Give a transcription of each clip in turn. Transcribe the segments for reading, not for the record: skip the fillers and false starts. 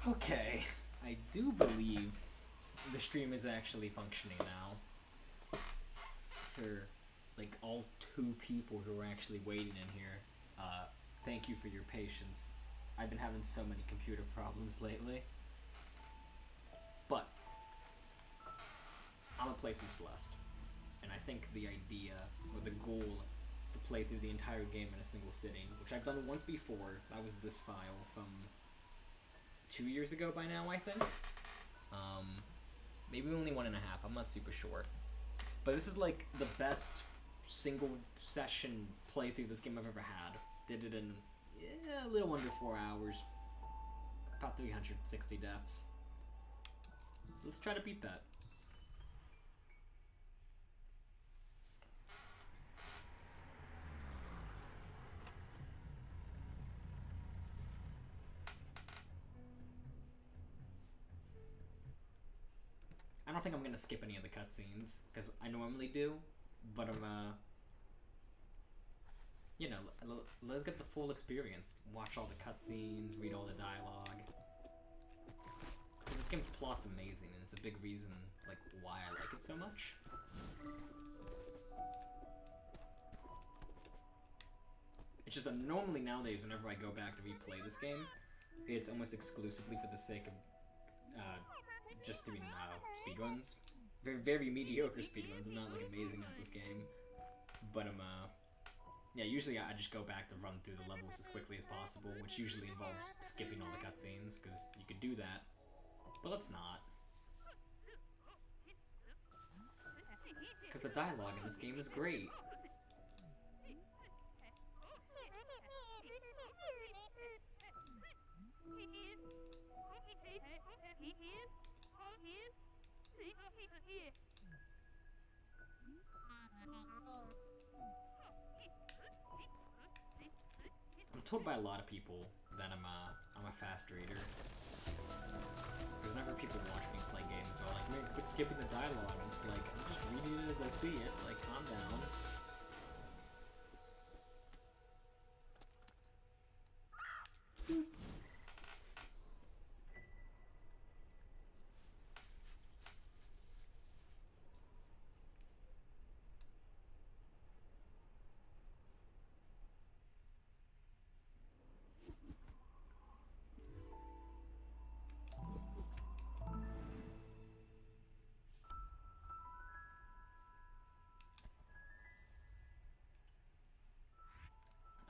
Okay, I do believe the stream is actually functioning now. For, like, all 2 people who are actually waiting in here, thank you for your patience. I've been having so many computer problems lately. But, I'm gonna play some Celeste. And I think the idea, or the goal, is to play through the entire game in a single sitting, which I've done once before. That was this file from 2 years ago by now, I think. Maybe only 1.5, I'm not super sure. But this is like the best single session playthrough this game I've ever had. Did it in a little under 4 hours. About 360 deaths. Let's try to beat that. I don't think I'm gonna skip any of the cutscenes, because I normally do, but I'm, you know, let's get the full experience. Watch all the cutscenes, read all the dialogue. Because this game's plot's amazing, and it's a big reason, like, why I like it so much. It's just that normally nowadays, whenever I go back to replay this game, it's almost exclusively for the sake of, just doing speedruns. Very, very mediocre speedruns. I'm not like amazing at this game, but yeah. Usually I just go back to run through the levels as quickly as possible, which usually involves skipping all the cutscenes because you could do that, but let's not. Because the dialogue in this game is great. I'm told by a lot of people that I'm a fast reader. Because whenever people watch me play games, they're like, "Man, quit skipping the dialogue." And it's like, I'm just reading it as I see it. Like, calm down.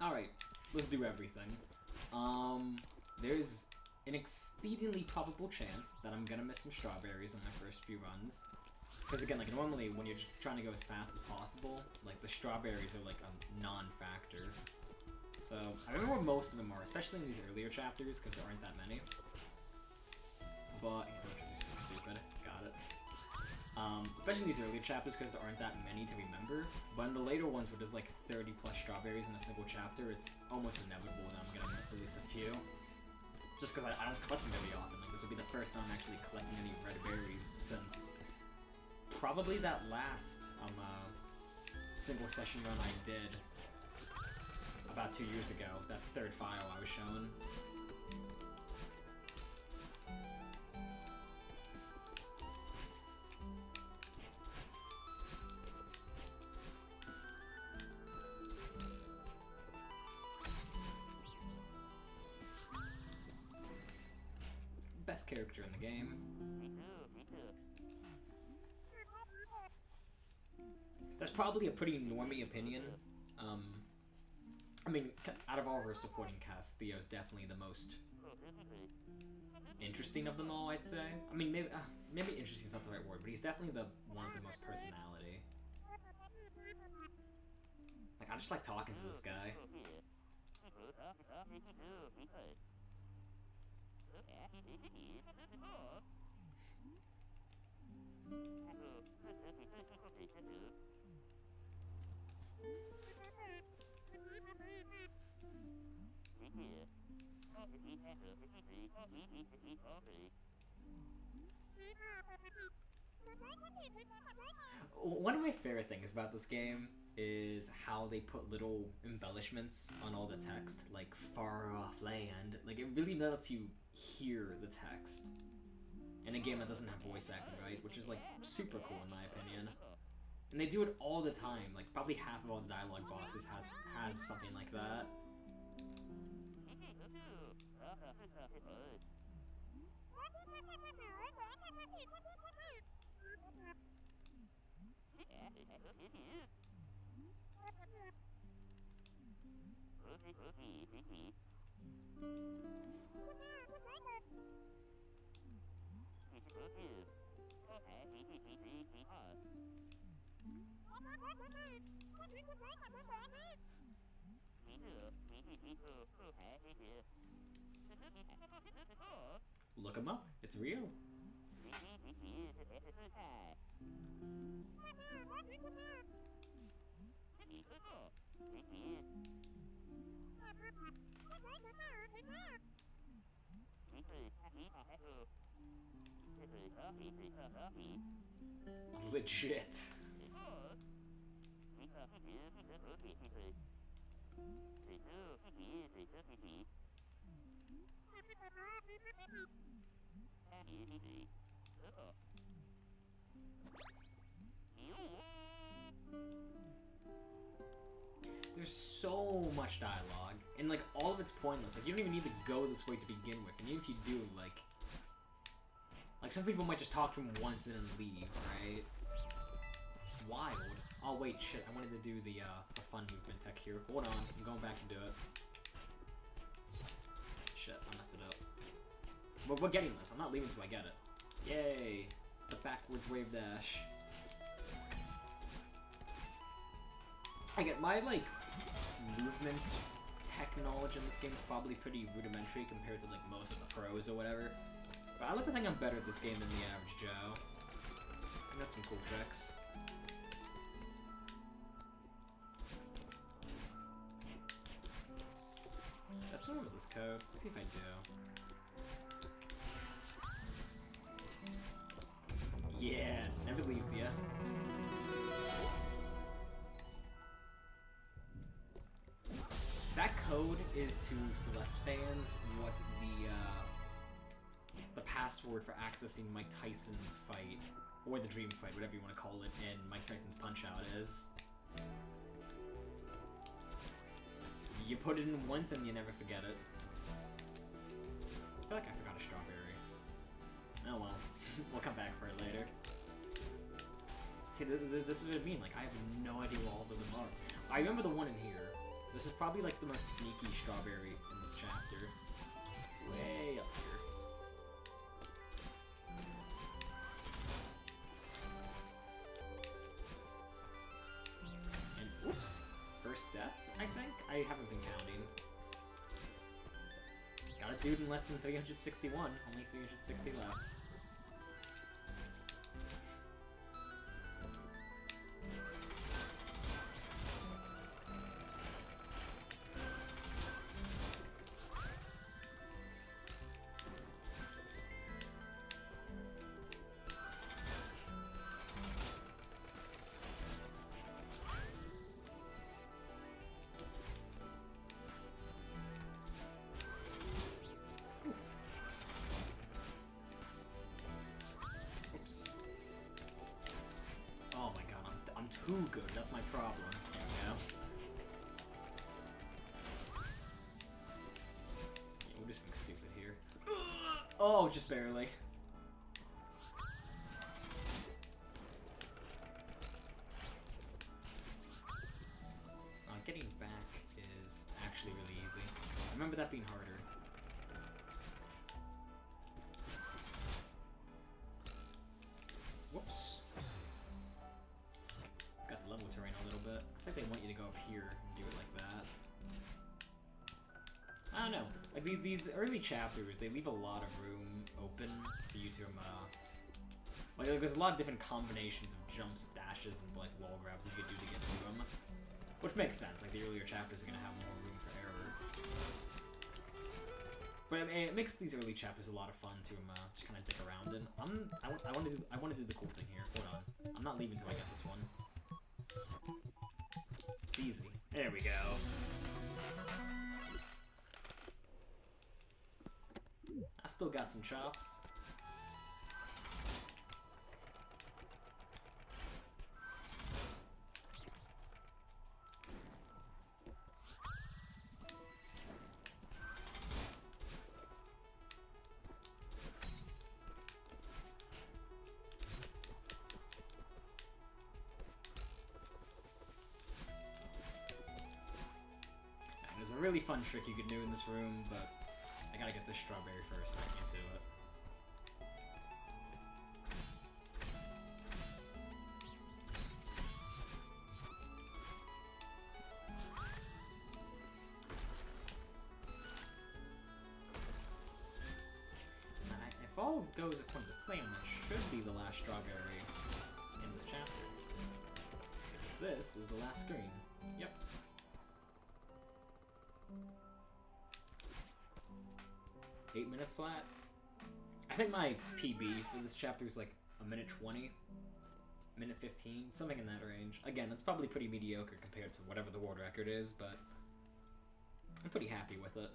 Alright, let's do everything. There's an exceedingly probable chance that I'm gonna miss some strawberries on my first few runs. Because again, like, normally when you're trying to go as fast as possible, like, the strawberries are like a non-factor. So, I remember where most of them are, especially in these earlier chapters, because there aren't that many. But, stupid, got it. Especially in these earlier chapters because there aren't that many to remember, but in the later ones where there's like 30 plus strawberries in a single chapter, it's almost inevitable that I'm gonna miss at least a few. Just because I don't collect them very often. Like, this will be the first time I'm actually collecting any red berries since probably that last single session run I did about 2 years ago, that third file I was showing. Best character in the game. That's probably a pretty normie opinion. I mean, out of all of our supporting cast, Theo's definitely the most interesting of them all, I'd say. I mean, maybe interesting is not the right word, but he's definitely the one with the most personality. Like, I just like talking to this guy. One of my favorite things about this game is how they put little embellishments on all the text, like far off land. Like, it really lets you hear the text in a game that doesn't have voice acting, right? Which is, like, super cool in my opinion. And they do it all the time. Like, probably half of all the dialogue boxes has something like that. Look him up. It's real. Legit. There's so much dialogue, and like all of it's pointless. Like, you don't even need to go this way to begin with, and even if you do, like some people might just talk to him once and then leave, right? It's wild. Oh wait, shit! I wanted to do the fun movement tech here. Hold on, I'm going back to do it. Shit, I messed it up. But we're getting this. I'm not leaving until I get it. Yay! The backwards wave dash. I get my like movement tech knowledge in this game is probably pretty rudimentary compared to like most of the pros or whatever. But I like to think I'm better at this game than the average Joe. I know some cool tricks. I still remember this code. Let's see if I do. Yeah, never leaves ya. That code is to Celeste fans what the password for accessing Mike Tyson's fight, or the Dream fight, whatever you want to call it, in Mike Tyson's Punch-Out is. You put it in once and you never forget it. I feel like I forgot a strawberry. Oh well, we'll come back for it later. See, this is what I mean, like, I have no idea what all of them are. I remember the one in here. This is probably like the most sneaky strawberry in this chapter. It's way up here. And oops, first death, I think? I haven't been counting. Got a dude in less than 361, only 360 left. Too good, that's my problem. There we go. Yeah, we're just being stupid here. Oh, just barely. Getting back is actually really easy. I remember that being harder. Whoops. Got the level terrain a little bit. I think they want you to go up here and do it like that. I don't know. Like these early chapters, they leave a lot of room open for you to like there's a lot of different combinations of jumps, dashes, and like wall grabs you could do to get through them, which makes sense. Like the earlier chapters are gonna have more room for error. But I mean, it makes these early chapters a lot of fun to just kind of dick around in. I want to do the cool thing here. Hold on. I'm not leaving until I get this one. It's easy. There we go. I still got some chops. There's a really fun trick you can do in this room, but I gotta get this strawberry first, so I can't do it. If all goes according to plan, that should be the last strawberry in this chapter. This is the last screen. Yep. Eight minutes flat. I think my PB for this chapter is like a minute 20, minute 15, something in that range. Again, that's probably pretty mediocre compared to whatever the world record is, but I'm pretty happy with it.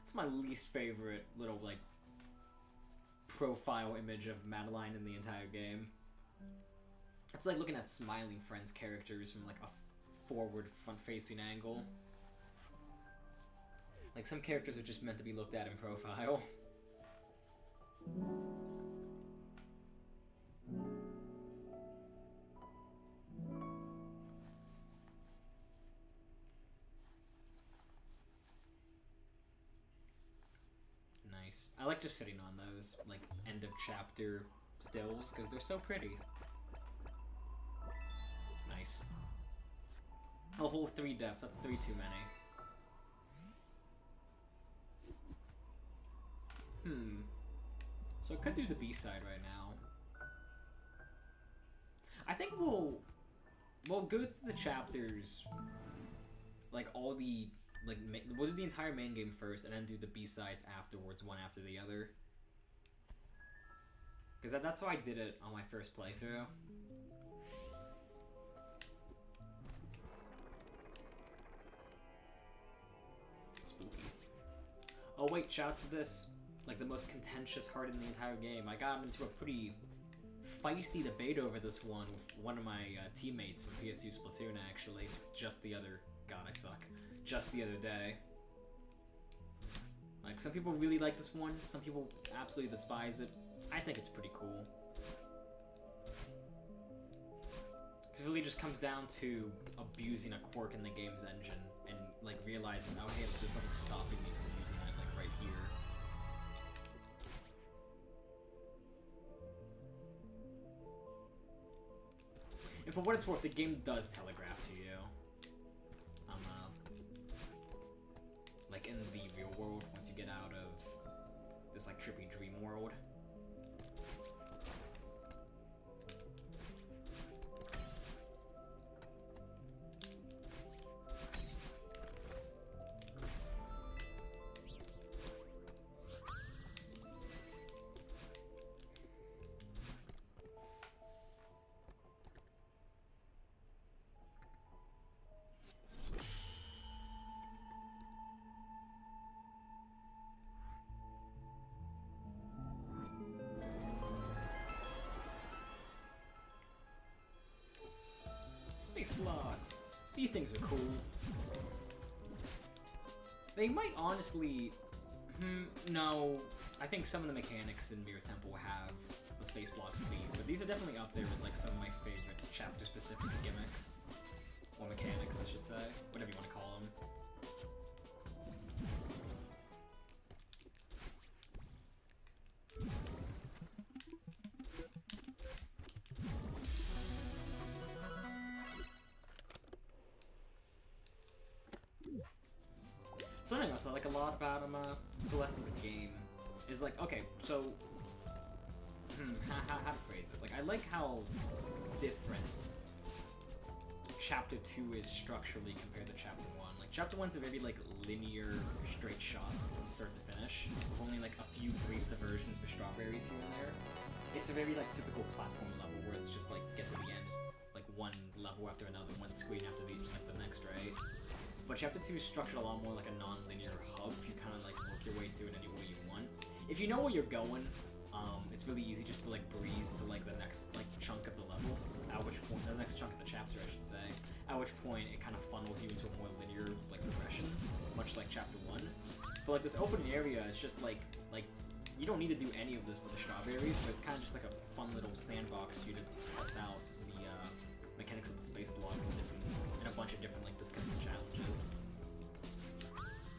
It's my least favorite little, like, profile image of Madeline in the entire game. It's like looking at Smiling Friends characters from, like, a forward, front-facing angle. Like, some characters are just meant to be looked at in profile. Nice. I like just sitting on those, like, end of chapter stills, because they're so pretty. Nice. A whole 3 deaths, that's 3 too many. So I could do the B-side right now. I think we'll go through the chapters, like all the, like, we'll do the entire main game first and then do the B-sides afterwards, one after the other. Because that's how I did it on my first playthrough. Spooky. Oh wait, shouts to this, like, the most contentious heart in the entire game. I got into a pretty feisty debate over this one with one of my teammates from PSU Splatoon, actually, just the other day. Like, some people really like this one, some people absolutely despise it. I think it's pretty cool. Because it really just comes down to abusing a quirk in the game's engine and, like, realizing, oh hey, there's nothing stopping me from using it, like, right here. And for what it's worth, the game does telegraph to you. Like, in the real world, once you get out of this, like, trippy dream world. Space blocks. These things are cool. They might honestly... no. I think some of the mechanics in Mirror Temple have a space block speed, but these are definitely up there as, like, some of my favorite chapter-specific gimmicks. Or mechanics, I should say. Whatever you want to call them. Something else I like a lot about Celeste as a game is, like, okay, so how to phrase it? Like, I like how different Chapter 2 is structurally compared to Chapter 1. Like, Chapter 1's a very, like, linear, straight shot from start to finish, with only, like, a few brief diversions for strawberries here and there. It's a very, like, typical platform level where it's just, like, get to the end, like, one level after another, one screen after the, like, the next, right? But Chapter 2 is structured a lot more like a non-linear hub. You kind of, like, work your way through it any way you want. If you know where you're going, it's really easy just to, like, breeze to, like, the next, like, chunk of the level, at which point, the next chunk of the chapter, I should say, at which point it kind of funnels you into a more linear, like, progression, much like Chapter 1. But, like, this open area is just, like, you don't need to do any of this for the strawberries, but it's kind of just, like, a fun little sandbox for you to test out the, mechanics of the space blocks and a bunch of different, like, disconnected challenges.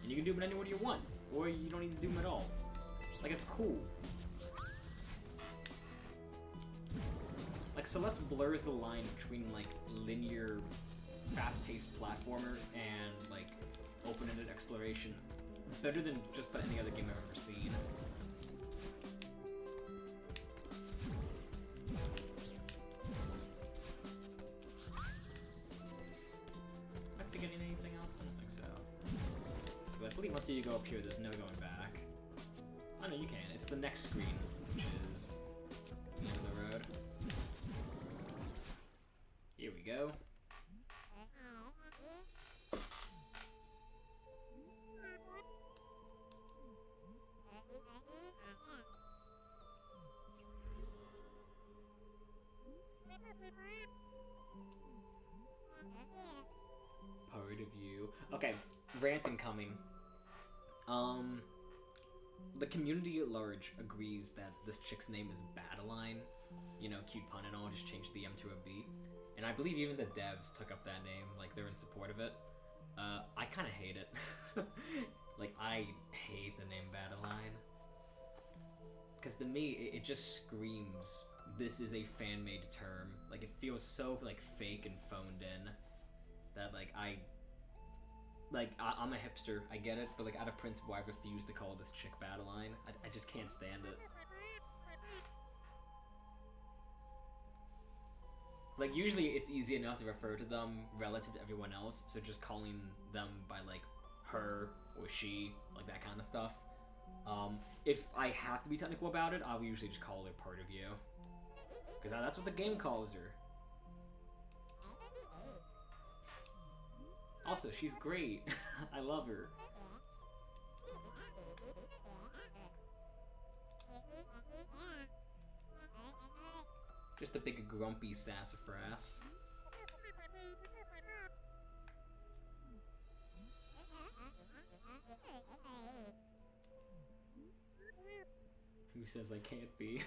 And you can do them anywhere you want, or you don't need to do them at all. Like, it's cool. Like, Celeste blurs the line between, like, linear, fast-paced platformer and, like, open-ended exploration better than just about any other game I've ever seen. Am I forgetting anything else? I don't think so. But I believe once you go up here, there's no going back. Oh no, you can. It's the next screen, which is the end of the road. Here we go. Part of you. Okay, rant incoming. The community at large agrees that this chick's name is Badeline. You know, cute pun and all, just changed the M to a B. And I believe even the devs took up that name, like they're in support of it. I kind of hate it. Like, I hate the name Badeline. Because to me, it just screams, this is a fan-made term. Like, it feels so, like, fake and phoned in. That, like, I'm a hipster, I get it, but, like, out of principle, I refuse to call this chick Badeline. I just can't stand it. Like, usually it's easy enough to refer to them relative to everyone else, so just calling them by, like, her or she, like, that kind of stuff. If I have to be technical about it, I'll usually just call her part of you. Because that's what the game calls her. Also, she's great. I love her. Just a big grumpy sassafras. Who says I can't be?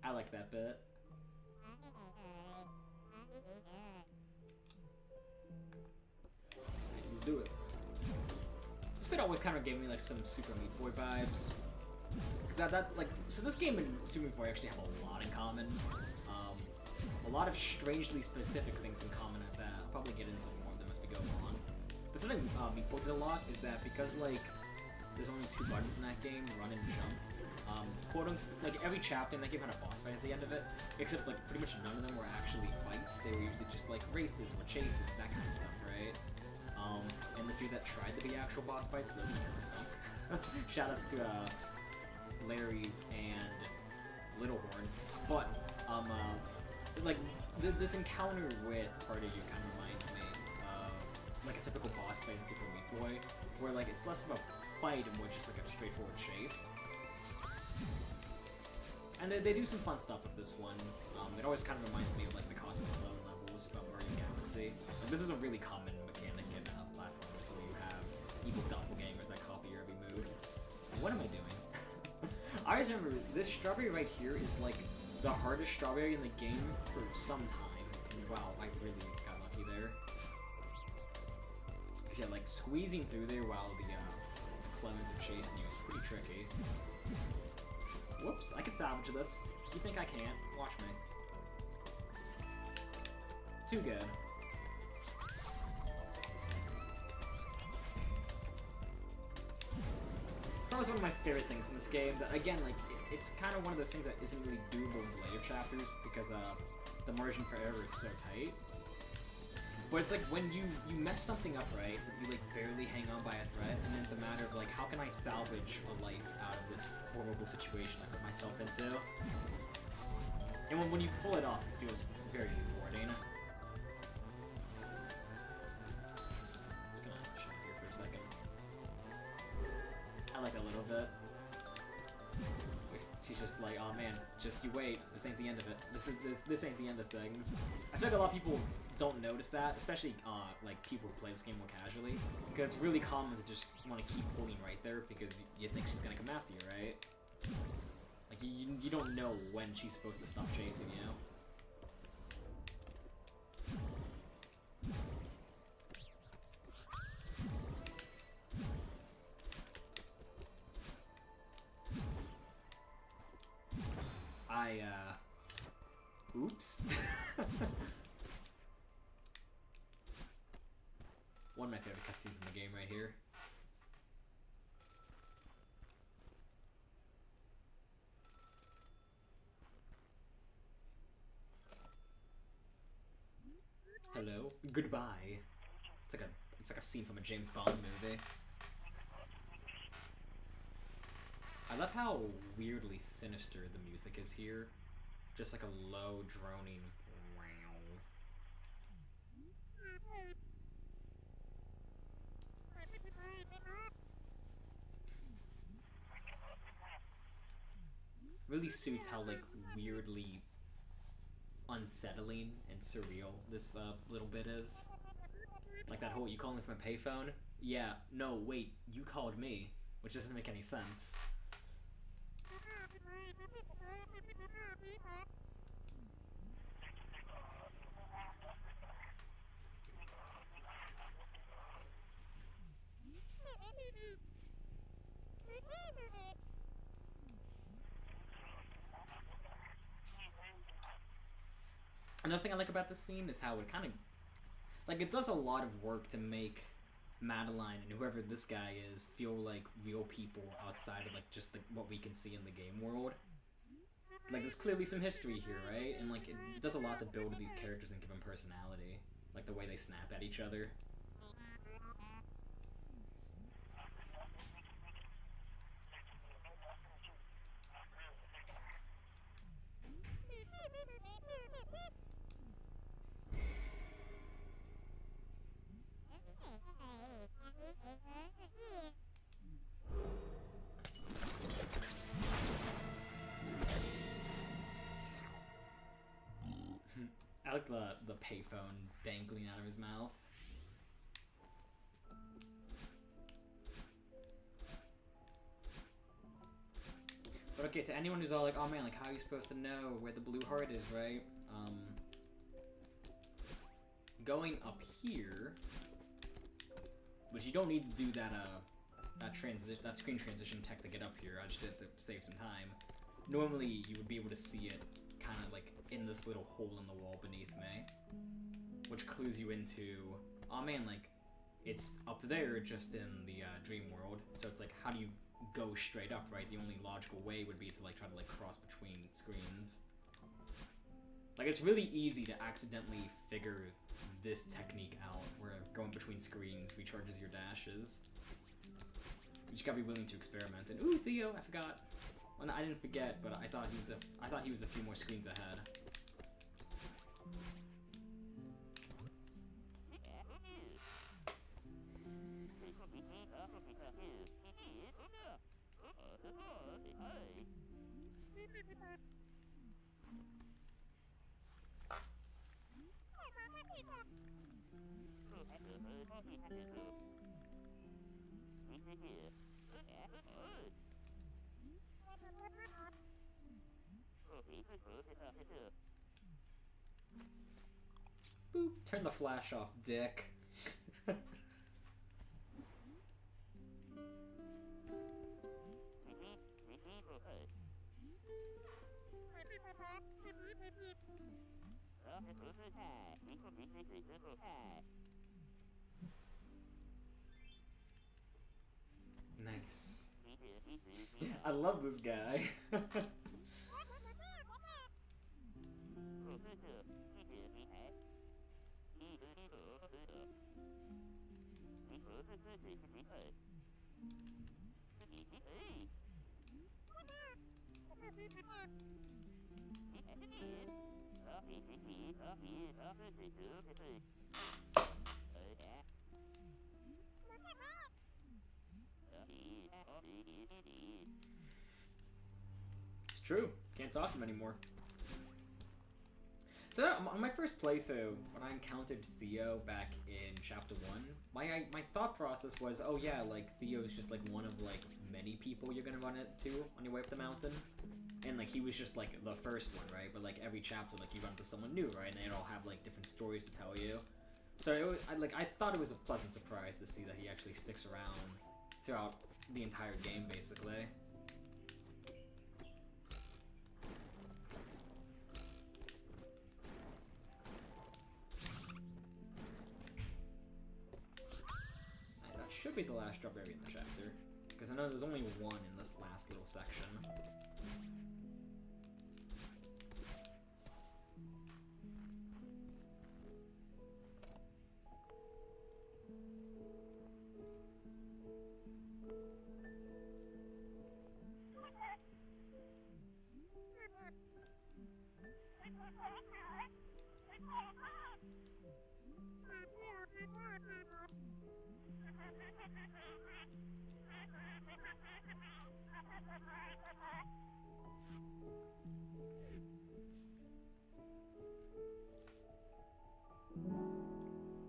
I like that bit. Let's do it. This bit always kind of gave me like some Super Meat Boy vibes. Cause that's like, so this game and Super Meat Boy actually have a lot in common. A lot of strangely specific things in common at that. I'll probably get into more of them as we go on. But something Meat Boy did a lot is that because like there's only 2 buttons in that game, run and jump. Like every chapter in that game had a boss fight at the end of it, except like pretty much none of them were actually fights. They were usually just like races or chases, that kind of stuff, right? And the few that tried to be actual boss fights, those kind of stuck. Shoutouts to Larry's and Littlehorn. But like this encounter with part of you kind of reminds me of like a typical boss fight in Super Meat Boy, where like it's less of a fight and more just like a straightforward chase. And they do some fun stuff with this one. It always kind of reminds me of like the Cosmic Clone levels from Mario Galaxy. Like, this is a really common mechanic in platformers where you have evil doppelgangers that copy your every move. What am I doing? I always remember this strawberry right here is like the hardest strawberry in the game for some time. And wow, I really got lucky there. Cause yeah, like squeezing through there while the clones are chasing you is pretty tricky. Whoops, I can salvage this. You think I can't? Watch me. Too good. It's always one of my favorite things in this game. That again, like, it's kind of one of those things that isn't really doable in later chapters because the margin for error is so tight. But it's like when you mess something up, right? You like barely hang on by a thread, and then it's a matter of like, how can I salvage a life out of this horrible situation I put myself into? And when you pull it off, it feels very rewarding. Gonna shut here for a second. I like a little bit. She's just like, oh man, just you wait. This ain't the end of it. This ain't the end of things. I feel like a lot of people don't notice that, especially like people who play this game more casually, because it's really common to just want to keep holding right there because you think she's gonna come after you, right? Like you don't know when she's supposed to stop chasing you. Oops. One of my favorite cutscenes in the game right here. Hello. Goodbye. It's like a scene from a James Bond movie. I love how weirdly sinister the music is here. Just like a low droning wow. Really suits how like weirdly unsettling and surreal this little bit is. Like that whole, you calling from a payphone? Yeah, no, wait, you called me, which doesn't make any sense. Another thing I like about this scene is how it kind of, like, it does a lot of work to make Madeline and whoever this guy is feel like real people outside of, like, just what we can see in the game world. Like, there's clearly some history here, right? And, like, it does a lot to build these characters and give them personality. Like, the way they snap at each other. I like the payphone dangling out of his mouth. But okay, to anyone who's all like, oh man, like how are you supposed to know where the blue heart is, right? Going up here, which you don't need to do that that screen transition tech to get up here. I just did it to save some time. Normally, you would be able to see it kind of like in this little hole in the wall beneath me, which clues you into, oh man, like it's up there just in the dream world. So it's like, how do you go straight up, right? The only logical way would be to like try to like cross between screens. Like it's really easy to accidentally figure this technique out, where going between screens recharges your dashes. You just gotta be willing to experiment. And ooh, Theo, I forgot. Well, no, I didn't forget, but I thought he was a few more screens ahead. Boop. Turn the flash off, dick. Nice. I love this guy. It's true. Can't talk to him anymore. So on my first playthrough, when I encountered Theo back in Chapter 1, my thought process was, oh yeah, like Theo's just like one of like many people you're gonna run into on your way up the mountain. And like he was just like the first one, right? But like every chapter, like you run into someone new, right? And they all have like different stories to tell you. So it was, I thought it was a pleasant surprise to see that he actually sticks around throughout the entire game, basically. That should be the last strawberry in the chapter, because I know there's only one in this last little section.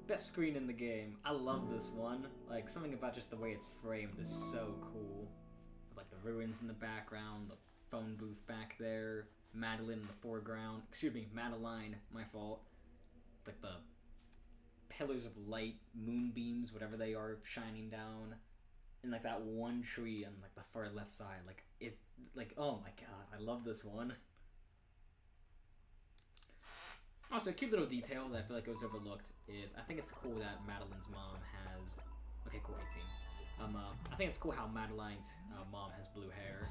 Best screen in the game. I love this one. Like, something about just the way it's framed is so cool. Like the ruins in the background, the phone booth back there, Madeline in the foreground. Excuse me, Madeline, my fault. Like the pillars of light, moonbeams, whatever they are, shining down. And like that one tree on like the far left side. Like, it, like, oh my god, I love this one. Also, a cute little detail that I feel like goes overlooked is I think it's cool that Madeline's mom has... Okay, cool, 18. I think it's cool how Madeline's mom has blue hair.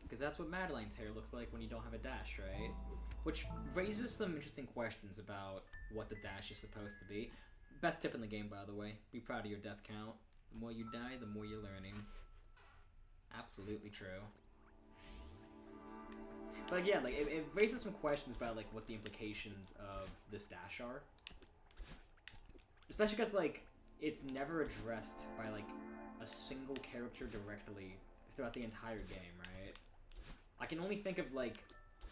Because that's what Madeline's hair looks like when you don't have a dash, right? Which raises some interesting questions about what the dash is supposed to be. Best tip in the game, by the way. Be proud of your death count. The more you die, the more you're learning. Absolutely true. But yeah, like it raises some questions about like what the implications of this dash are. Especially because like it's never addressed by like a single character directly throughout the entire game, right? I can only think of like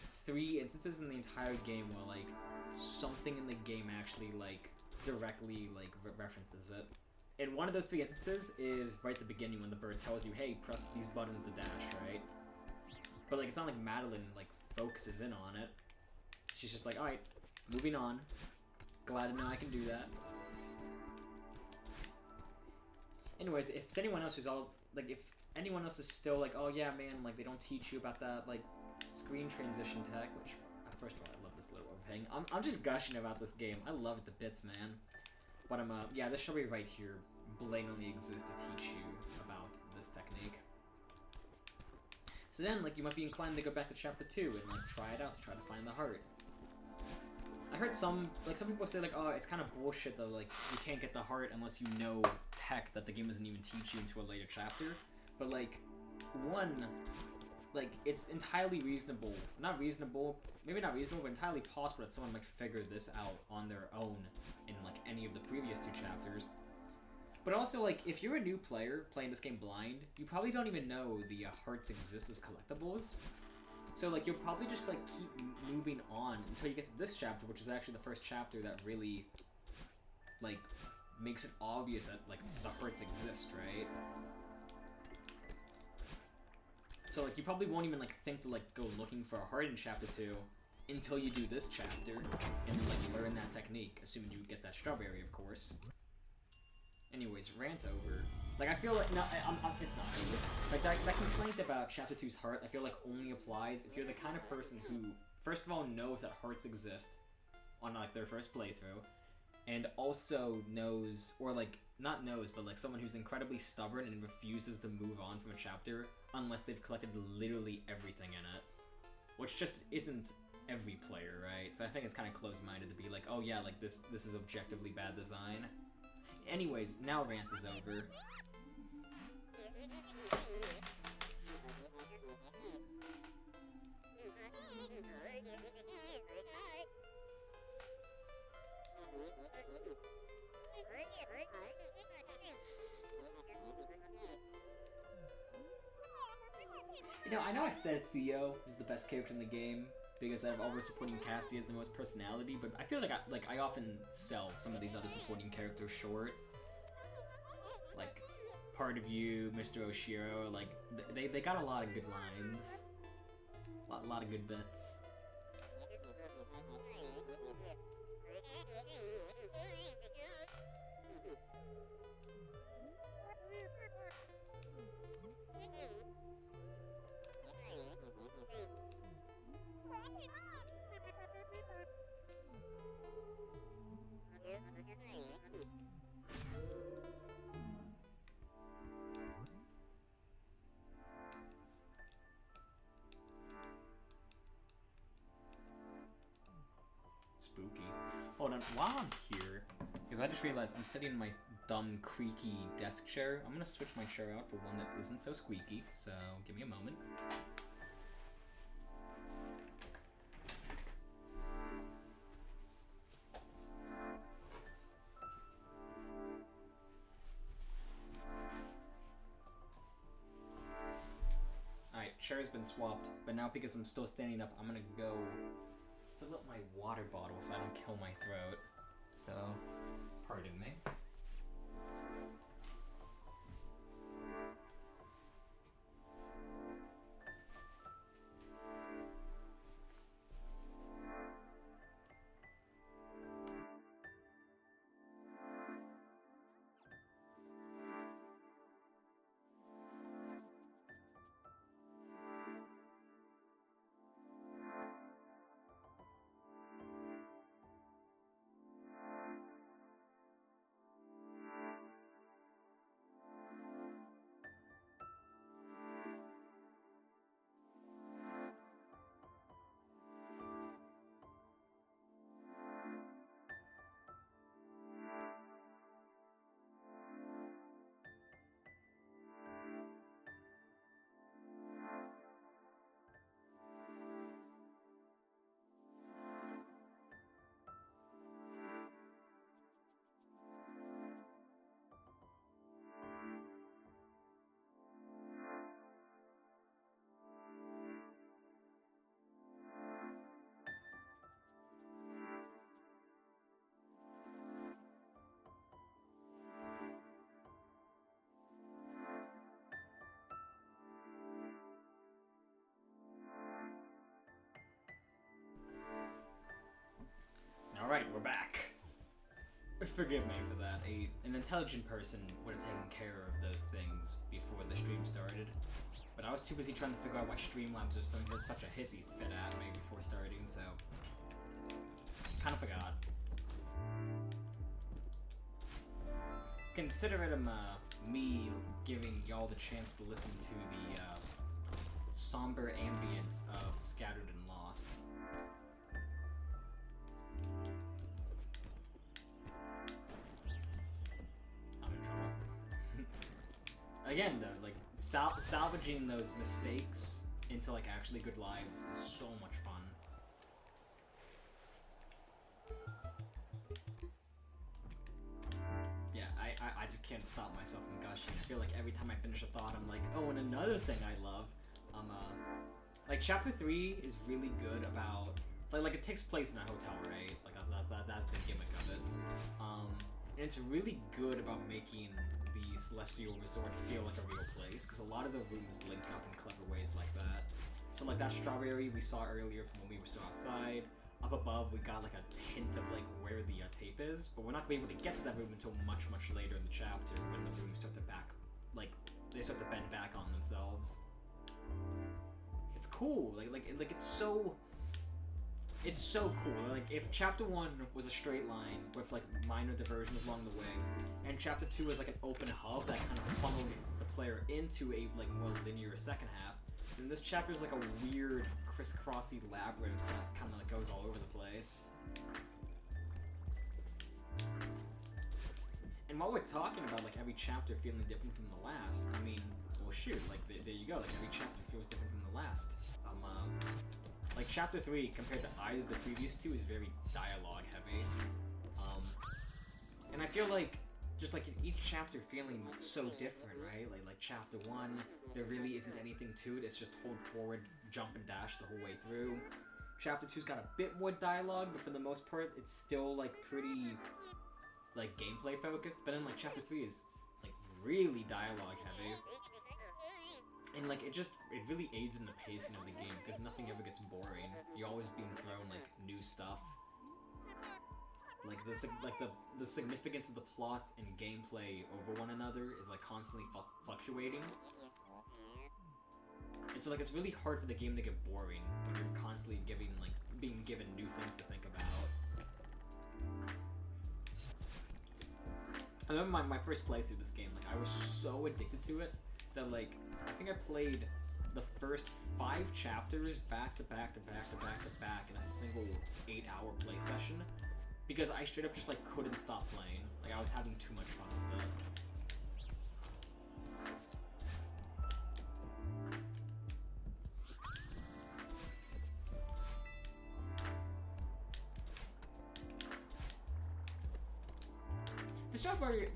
3 instances in the entire game where like something in the game actually like directly like references it. And one of those 3 instances is right at the beginning when the bird tells you, hey, press these buttons to dash, right? But like it's not like Madeline like focuses in on it. She's just like, alright, moving on. Glad to know I can do that. Anyways, if it's anyone else who's all like, if anyone else is still like, oh yeah, man, like they don't teach you about that like screen transition tech, which first of all, I love this little overhang. I'm just gushing about this game. I love it to bits, man. But yeah, this should be right here blatantly exists to teach you about this technique. So then, like, you might be inclined to go back to Chapter 2 and, like, try it out to try to find the heart. I heard some people say, like, oh, it's kind of bullshit that, like, you can't get the heart unless you know tech that the game doesn't even teach you into a later chapter. But, like, one, like, it's entirely reasonable. Not reasonable, maybe not reasonable, but entirely possible that someone might figure this out on their own in, like, any of the previous 2 chapters. But also, like, if you're a new player playing this game blind, you probably don't even know the hearts exist as collectibles. So, like, you'll probably just, like, keep moving on until you get to this chapter, which is actually the first chapter that really, like, makes it obvious that, like, the hearts exist, right? So, like, you probably won't even, like, think to, like, go looking for a heart in Chapter 2 until you do this chapter and, like, learn that technique, assuming you get that strawberry, of course. Anyways, rant over. Like, I feel like, no, it's not over. Like, that complaint about Chapter 2's heart, I feel like only applies if you're the kind of person who, first of all, knows that hearts exist on, like, their first playthrough, and also knows, or, like, not knows, but, like, someone who's incredibly stubborn and refuses to move on from a chapter unless they've collected literally everything in it. Which just isn't every player, right? So I think it's kind of closed-minded to be like, oh yeah, like, this is objectively bad design. Anyways, now rant is over. You know, I know I said Theo is the best character in the game because out of all the supporting cast, he has the most personality. But I feel like I often sell some of these other supporting characters short. Like Part of You, Mr. Oshiro, like they got a lot of good lines, a lot of good bits. Spooky. Hold on, while I'm here, because I just realized I'm sitting in my dumb, creaky desk chair, I'm gonna switch my chair out for one that isn't so squeaky, so give me a moment. Alright, chair's been swapped, but now because I'm still standing up, I'm gonna go fill up my water bottle so I don't kill my throat. So, pardon me. Alright, we're back. Forgive me for that. An intelligent person would have taken care of those things before the stream started. But I was too busy trying to figure out why Streamlabs was starting to get such a hissy fit at me before starting, so... kind of forgot. Consider it me giving y'all the chance to listen to the somber ambience of Scattered and Lost. Again, though, like, salvaging those mistakes into, like, actually good lives is so much fun. Yeah, I just can't stop myself from gushing. I feel like every time I finish a thought, I'm like, oh, and another thing I love, like, Chapter 3 is really good about, like it takes place in a hotel, right? Like, that's the gimmick of it. And it's really good about making the Celestial Resort feel like a real place, because a lot of the rooms link up in clever ways like that. So like that strawberry we saw earlier from when we were still outside, up above we got like a hint of like where the tape is, but we're not gonna be able to get to that room until much later in the chapter when the rooms start to they start to bend back on themselves. It's cool. It's so cool. Like, if Chapter 1 was a straight line with, like, minor diversions along the way, and Chapter 2 was, like, an open hub that kind of funneled the player into a, like, more linear second half, then this chapter is, like, a weird, crisscrossy labyrinth that kind of, like, goes all over the place. And while we're talking about, like, every chapter feeling different from the last, I mean, well, shoot, like, there you go. Like, every chapter feels different from the last. Like, Chapter 3, compared to either of the previous two, is very dialogue-heavy. And I feel like, just like in each chapter feeling so different, right? Like Chapter 1, there really isn't anything to it. It's just hold forward, jump and dash the whole way through. Chapter 2's got a bit more dialogue, but for the most part, it's still, like, pretty, like, gameplay-focused. But then, like, Chapter 3 is, like, really dialogue-heavy. And, like, it really aids in the pacing of the game, because nothing ever gets boring. You're always being thrown, like, new stuff. Like, the significance of the plot and gameplay over one another is, like, constantly fluctuating. And so, like, it's really hard for the game to get boring when you're constantly being given new things to think about. I remember my first playthrough this game, like, I was so addicted to it that, like, I think I played the first 5 chapters back to back in a single 8-hour play session, because I straight up just, like, couldn't stop playing. Like, I was having too much fun with it.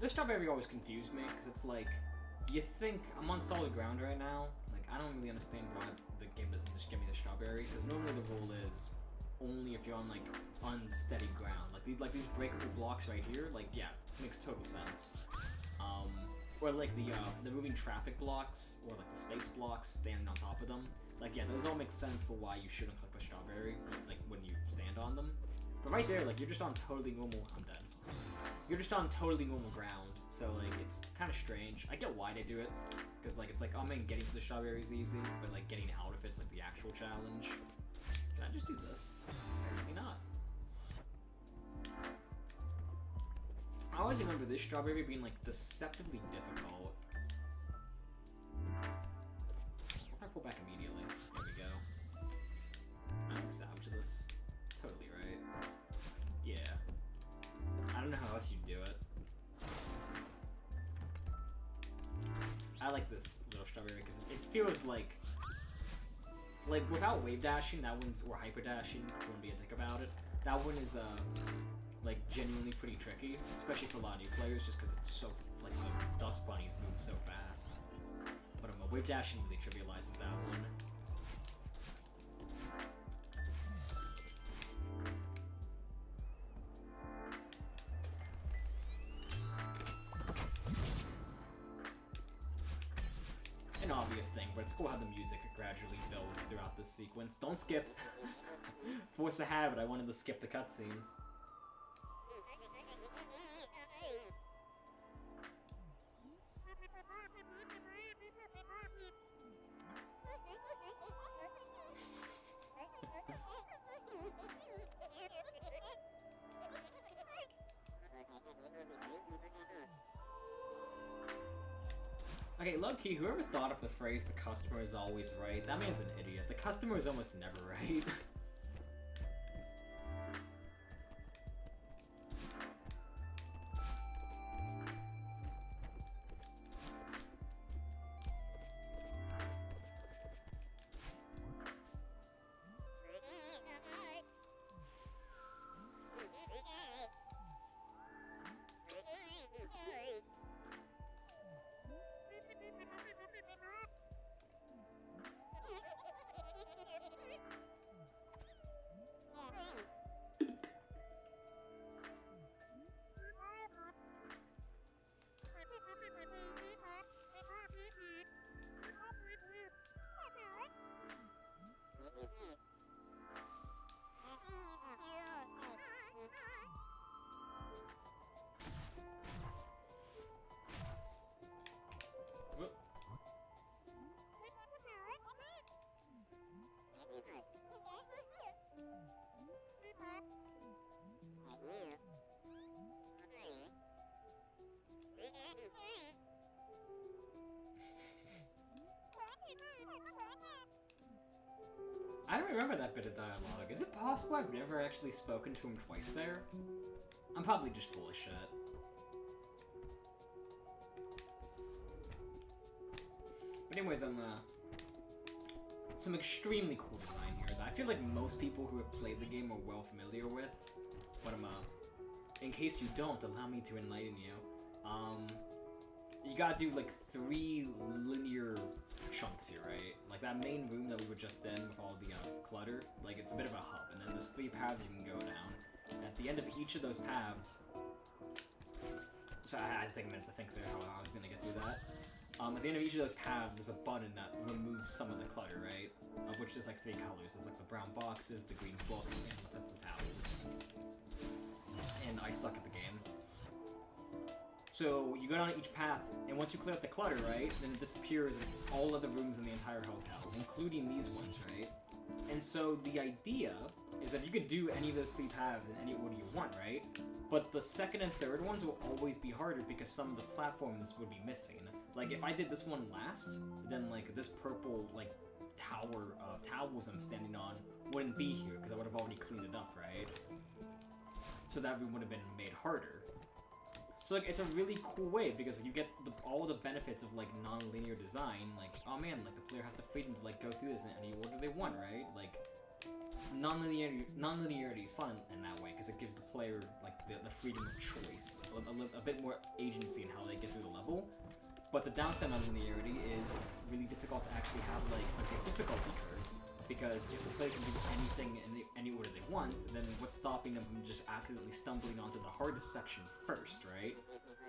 This strawberry always confused me, because it's like, you think I'm on solid ground right now. Like, I don't really understand why the game doesn't just give me the strawberry, because normally the rule is only if you're on, like, unsteady ground. Like these breakable blocks right here, like, yeah, makes total sense. Or like the moving traffic blocks, or like the space blocks standing on top of them. Like, yeah, those all make sense for why you shouldn't collect the strawberry, like, when you stand on them. But right there, like, you're just on totally normal. I'm dead. You're just on totally normal ground, so, like, it's kind of strange. I get why they do it, because, like, it's like, oh man, getting to the strawberry is easy, but, like, getting out of it's, like, the actual challenge. Can I just do this? Apparently not. I always remember this strawberry being, like, deceptively difficult. If I pull back immediately, there we go. I don't salvage this. Totally right. Yeah. I don't know how else you'd do it. I like this little strawberry because it feels like without wave dashing, that one's, or hyper dashing, if you want to be a dick about it, that one is like genuinely pretty tricky, especially for a lot of new players, just because it's so, like, the dust bunnies move so fast. But wave dashing really trivializes that one. An obvious thing, but it's cool how the music gradually builds throughout this sequence. Don't skip! Force a habit, I wanted to skip the cutscene. Okay, low-key, whoever thought up the phrase, the customer is always right, that man's an idiot. The customer is almost never right. I don't remember that bit of dialogue. Is it possible I've never actually spoken to him twice there? I'm probably just full of shit. But anyways, some extremely cool design here that I feel like most people who have played the game are well familiar with. But in case you don't, allow me to enlighten you. You gotta do like 3 linear chunks here, right? Like that main room that we were just in with all the clutter, like it's a bit of a hub, and then there's 3 paths you can go down. And at the end of each of those paths, so I had to take a minute to think there how I was gonna get through that. At the end of each of those paths, there's a button that removes some of the clutter, right? Of which there's like 3 colors. There's like the brown boxes, the green books, and the purple towels. And I suck at the game. So you go down each path, and once you clear out the clutter, right, then it disappears in all of the rooms in the entire hotel, including these ones, right? And so the idea is that you could do any of those 3 paths in any order you want, right? But the second and third ones will always be harder because some of the platforms would be missing. Like, if I did this one last, then, like, this purple, like, tower of towels I'm standing on wouldn't be here because I would have already cleaned it up, right? So that room would have been made harder. So, like, it's a really cool way because you get all the benefits of, like, non-linear design. Like, oh man, like, the player has the freedom to, like, go through this in any order they want, right? Like, non-linearity is fun in that way because it gives the player, like, the freedom of choice. A bit more agency in how they get through the level. But the downside of non-linearity is it's really difficult to actually have, like, a difficulty curve. Because if the player can do anything in any order they want, then what's stopping them from just accidentally stumbling onto the hardest section first, right?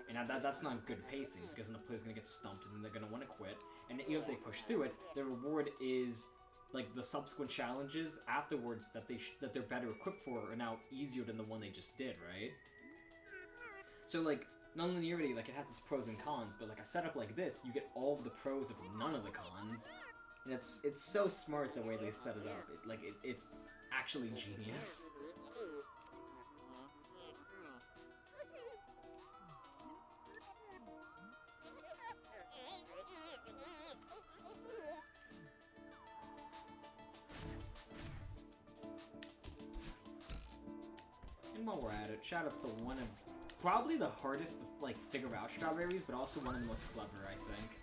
And that's not good pacing, because then the player's gonna get stumped and then they're gonna want to quit. And even if they push through it, the reward is, like, the subsequent challenges afterwards that they're better equipped for are now easier than the one they just did, right? So, like, non-linearity, like, it has its pros and cons, but, like, a setup like this, you get all of the pros of none of the cons. And it's so smart the way they set it up. It's actually genius. And while we're at it, shoutouts to one of probably the hardest to, like, figure out strawberries, but also one of the most clever, I think.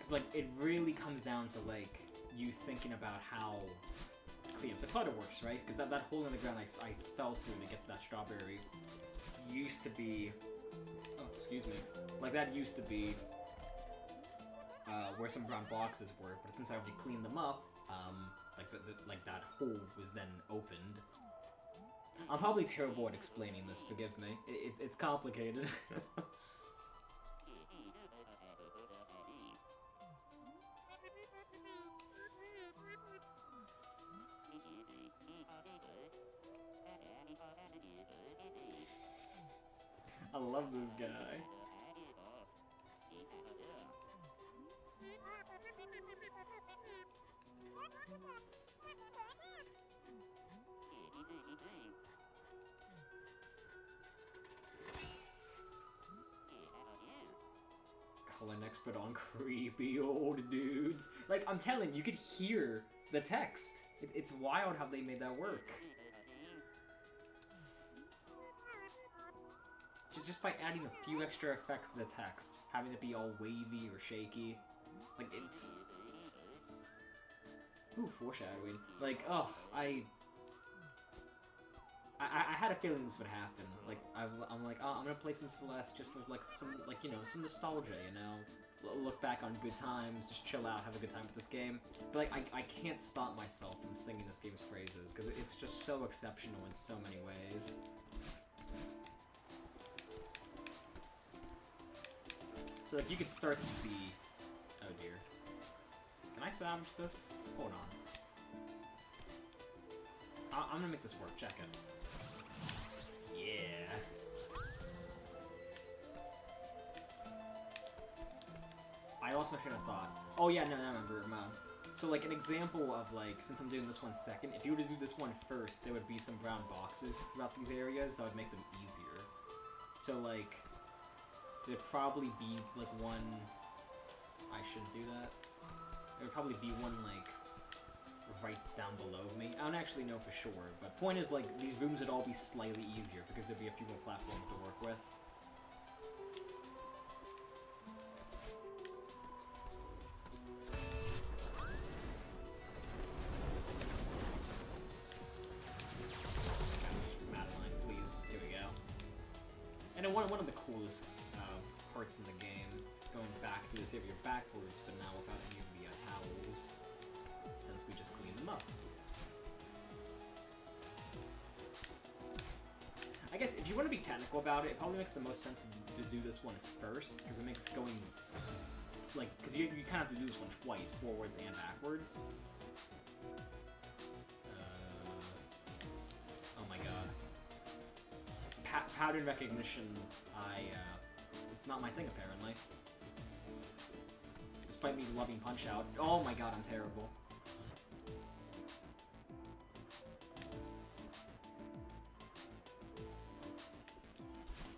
Like, it really comes down to, like, you thinking about how clean up the clutter works, right? Because that hole in the ground I fell through to get to that strawberry used to be... Oh, excuse me. Like, that used to be where some brown boxes were, but since I already cleaned them up, like, that hole was then opened. I'm probably terrible at explaining this, forgive me. It's complicated. I love this guy. Color expert on creepy old dudes. Like, I'm telling you, could hear the text. It's wild how they made that work. Just by adding a few extra effects to the text, having it be all wavy or shaky, like, it's... Ooh, foreshadowing. Like, oh, I had a feeling this would happen. Like, I'm like, oh, I'm gonna play some Celeste just for, like, some, like, you know, some nostalgia, you know? Look back on good times, just chill out, have a good time with this game. But, like, I can't stop myself from singing this game's praises, because it's just so exceptional in so many ways. So, like, you could start to see... Oh, dear. Can I salvage this? Hold on. I'm gonna make this work. Check it. Yeah. I lost my train of thought. Oh, yeah, no, I remember. So, like, an example of, like, since I'm doing this one second, if you were to do this one first, there would be some brown boxes throughout these areas that would make them easier. So, like... there'd probably be like one. I shouldn't do that. There would probably be one like right down below me. I don't actually know for sure, but point is like these rooms would all be slightly easier because there'd be a few more platforms to work with. And then one of the coolest parts in the game, going back through this area backwards, but now without any of the towels, since we just cleaned them up. I guess if you want to be technical about it, it probably makes the most sense to do this one first, because it makes going, like, because you kind of have to do this one twice, forwards and backwards. Oh my god. Pattern recognition, it's not my thing apparently. Despite me loving Punch-Out. Oh my god, I'm terrible.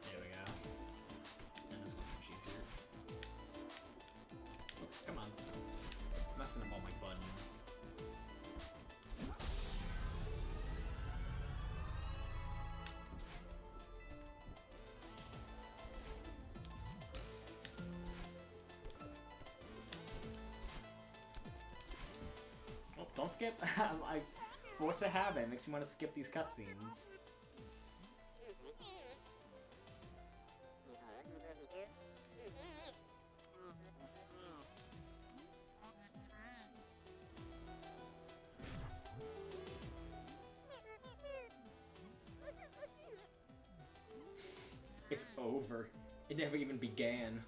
There we go. And this one's much easier. Oh, come on. I'm messing up all my buttons. Don't skip. I force a habit. It makes me want to skip these cutscenes. It's over. It never even began.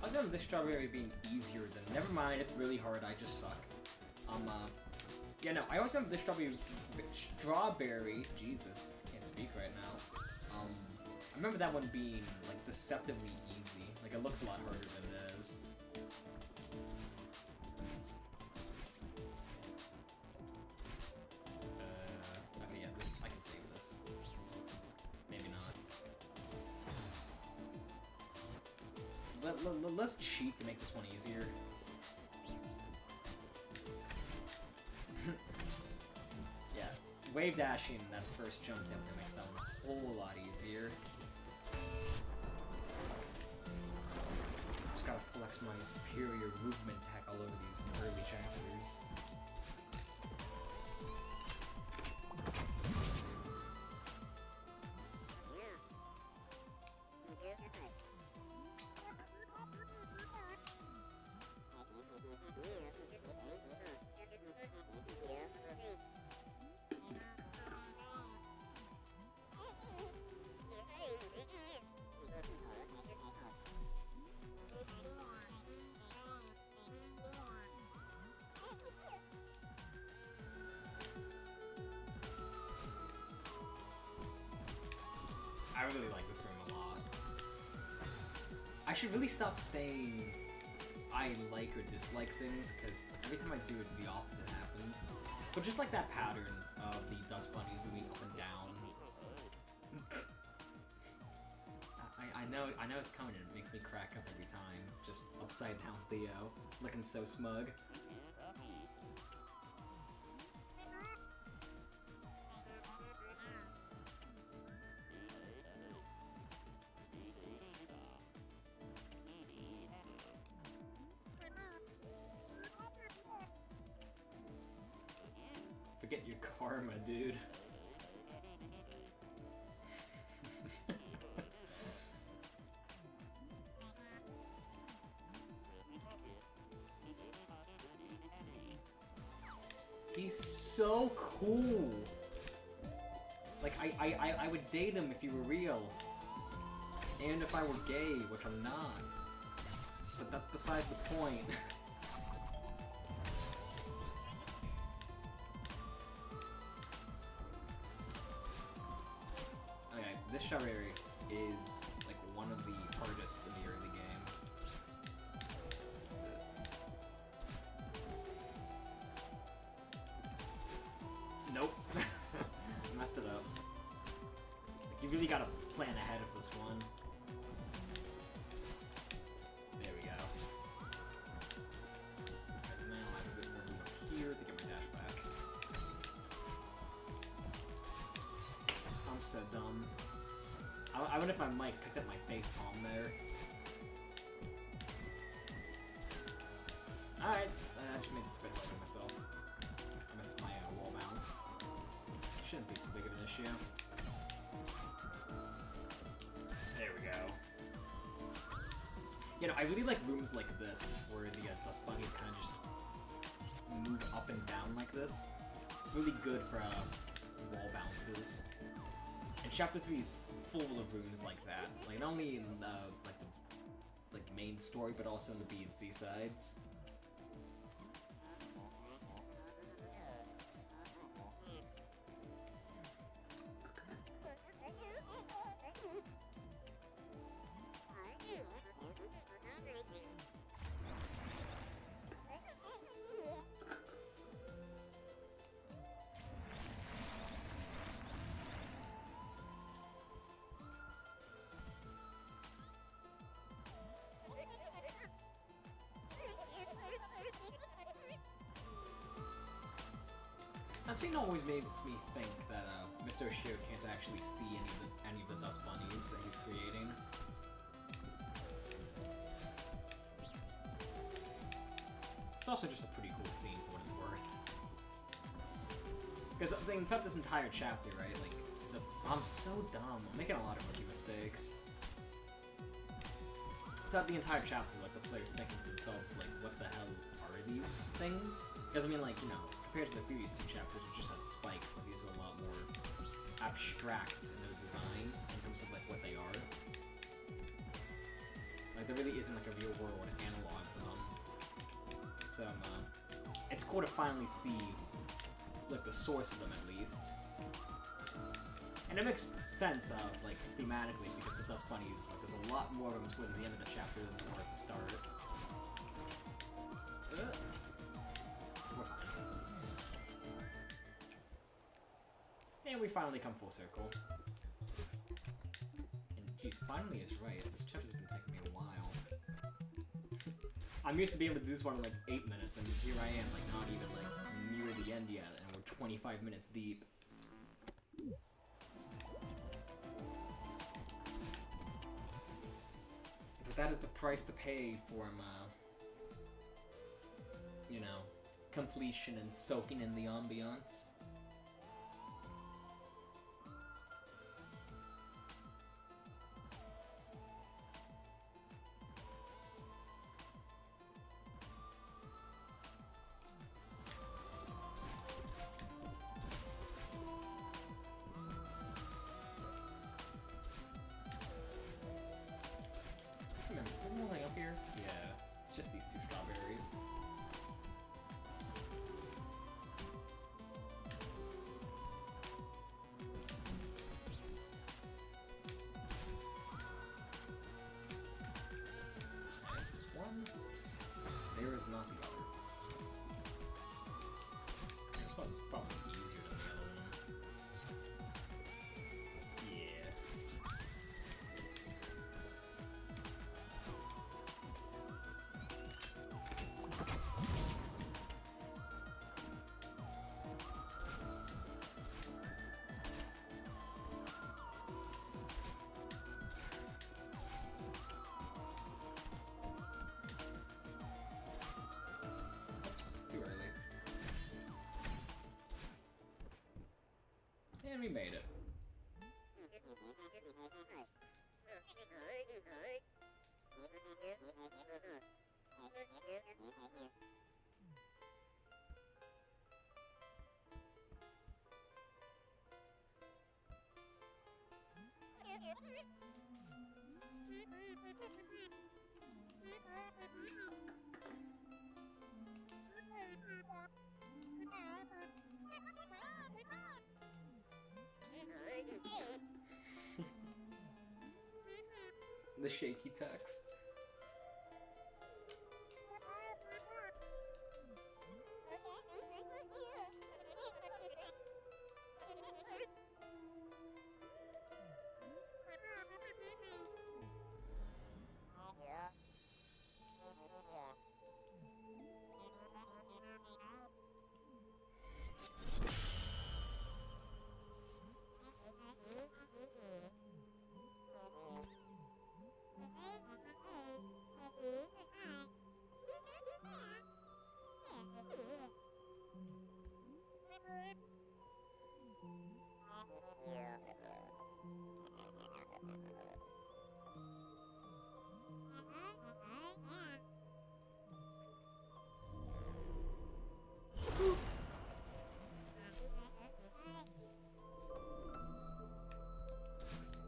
I was remember this strawberry being easier than. Never mind, it's really hard. I just suck. Yeah, no. I always remember this strawberry. Jesus, can't speak right now. I remember that one being like deceptively easy. Like it looks a lot harder than it is. Okay, yeah, I can save this. Maybe not. Let's cheat to make this one easier. Yeah, wave dashing that first jump definitely makes that one a whole lot easier. Just gotta flex my superior movement tech all over these early chapters. I really like this room a lot. I should really stop saying I like or dislike things, because every time I do it, the opposite happens. But just like that pattern of the dust bunnies moving up and down. I know it's coming and it makes me crack up every time. Just upside down Theo, looking so smug. Forget your karma, dude. He's so cool. Like, I would date him if he were real. And if I were gay, which I'm not. but that's besides the point. Okay, this strawberry is like one of the hardest in the early game. Nope. Messed it up. Like, you really gotta plan ahead of this one. There we go. Right, now I have a bit more room up here to get my dash back. I'm so dumb. I wonder if my mic picked up my face palm there. Alright, I just made this a bit harder myself. I missed my wall bounce. Shouldn't be too big of an issue. There we go. You know, I really like rooms like this, where the dust bunnies kind of just move up and down like this. It's really good for wall bounces. And Chapter 3 is full of rooms like that. Like, not only in like the main story, but also in the B and C sides. That scene always makes me think that Mr. Oshiro can't actually see any of the dust bunnies that he's creating. It's also just a pretty cool scene for what it's worth. Because in fact, this entire chapter, right? Like, I'm so dumb. I'm making a lot of rookie mistakes. Throughout the entire chapter, like the players thinking to themselves, like, what the hell are these things? Because I mean, like, you know, compared to the previous two chapters, which just had spikes, like, these are a lot more abstract in their design in terms of like what they are. Like, there really isn't like a real world analog to them. So it's cool to finally see like the source of them at least. And it makes sense like thematically, because the dust bunnies, like, there's a lot more of them towards the end of the chapter than there were at the start. We're fine. And we finally come full circle. And geez, finally is right. This chapter's been taking me a while. I'm used to being able to do this one in like 8 minutes, and here I am, like, not even like near the end yet, and we're 25 minutes deep. But that is the price to pay for you know, completion and soaking in the ambiance. Remember, is there nothing up here? Yeah, it's just these two strawberries. One. There is not the other. This one's probably easier than the other one. Yeah. Too early. And we made it. The shaky text.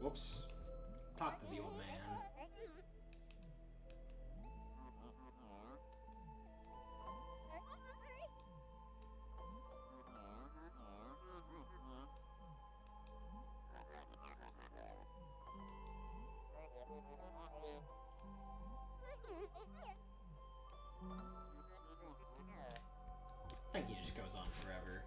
Whoops. Talk to the old man. I think he just goes on forever.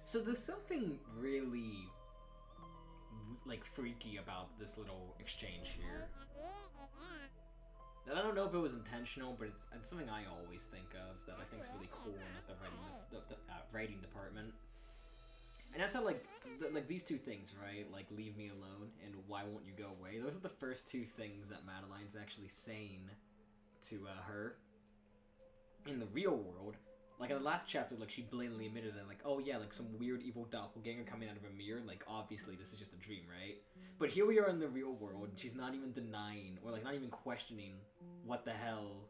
So there's something really, like, freaky about this little exchange here. And I don't know if it was intentional, but it's something I always think of that I think is really cool in the writing department. And that's how, like, these two things, right? Like, leave me alone and why won't you go away? Those are the first two things that Madeline's actually saying to her in the real world. Like, in the last chapter, like, she blatantly admitted that, like, oh yeah, like, some weird evil doppelganger coming out of a mirror, like, obviously this is just a dream, right? But here we are in the real world, and she's not even denying, or, like, not even questioning what the hell,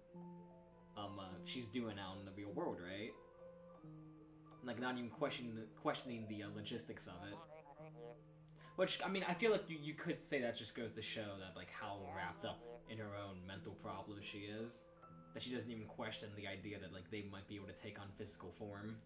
she's doing out in the real world, right? Like, not even questioning the logistics of it. Which, I mean, I feel like you could say that just goes to show that, like, how wrapped up in her own mental problems she is. That she doesn't even question the idea that, like, they might be able to take on physical form.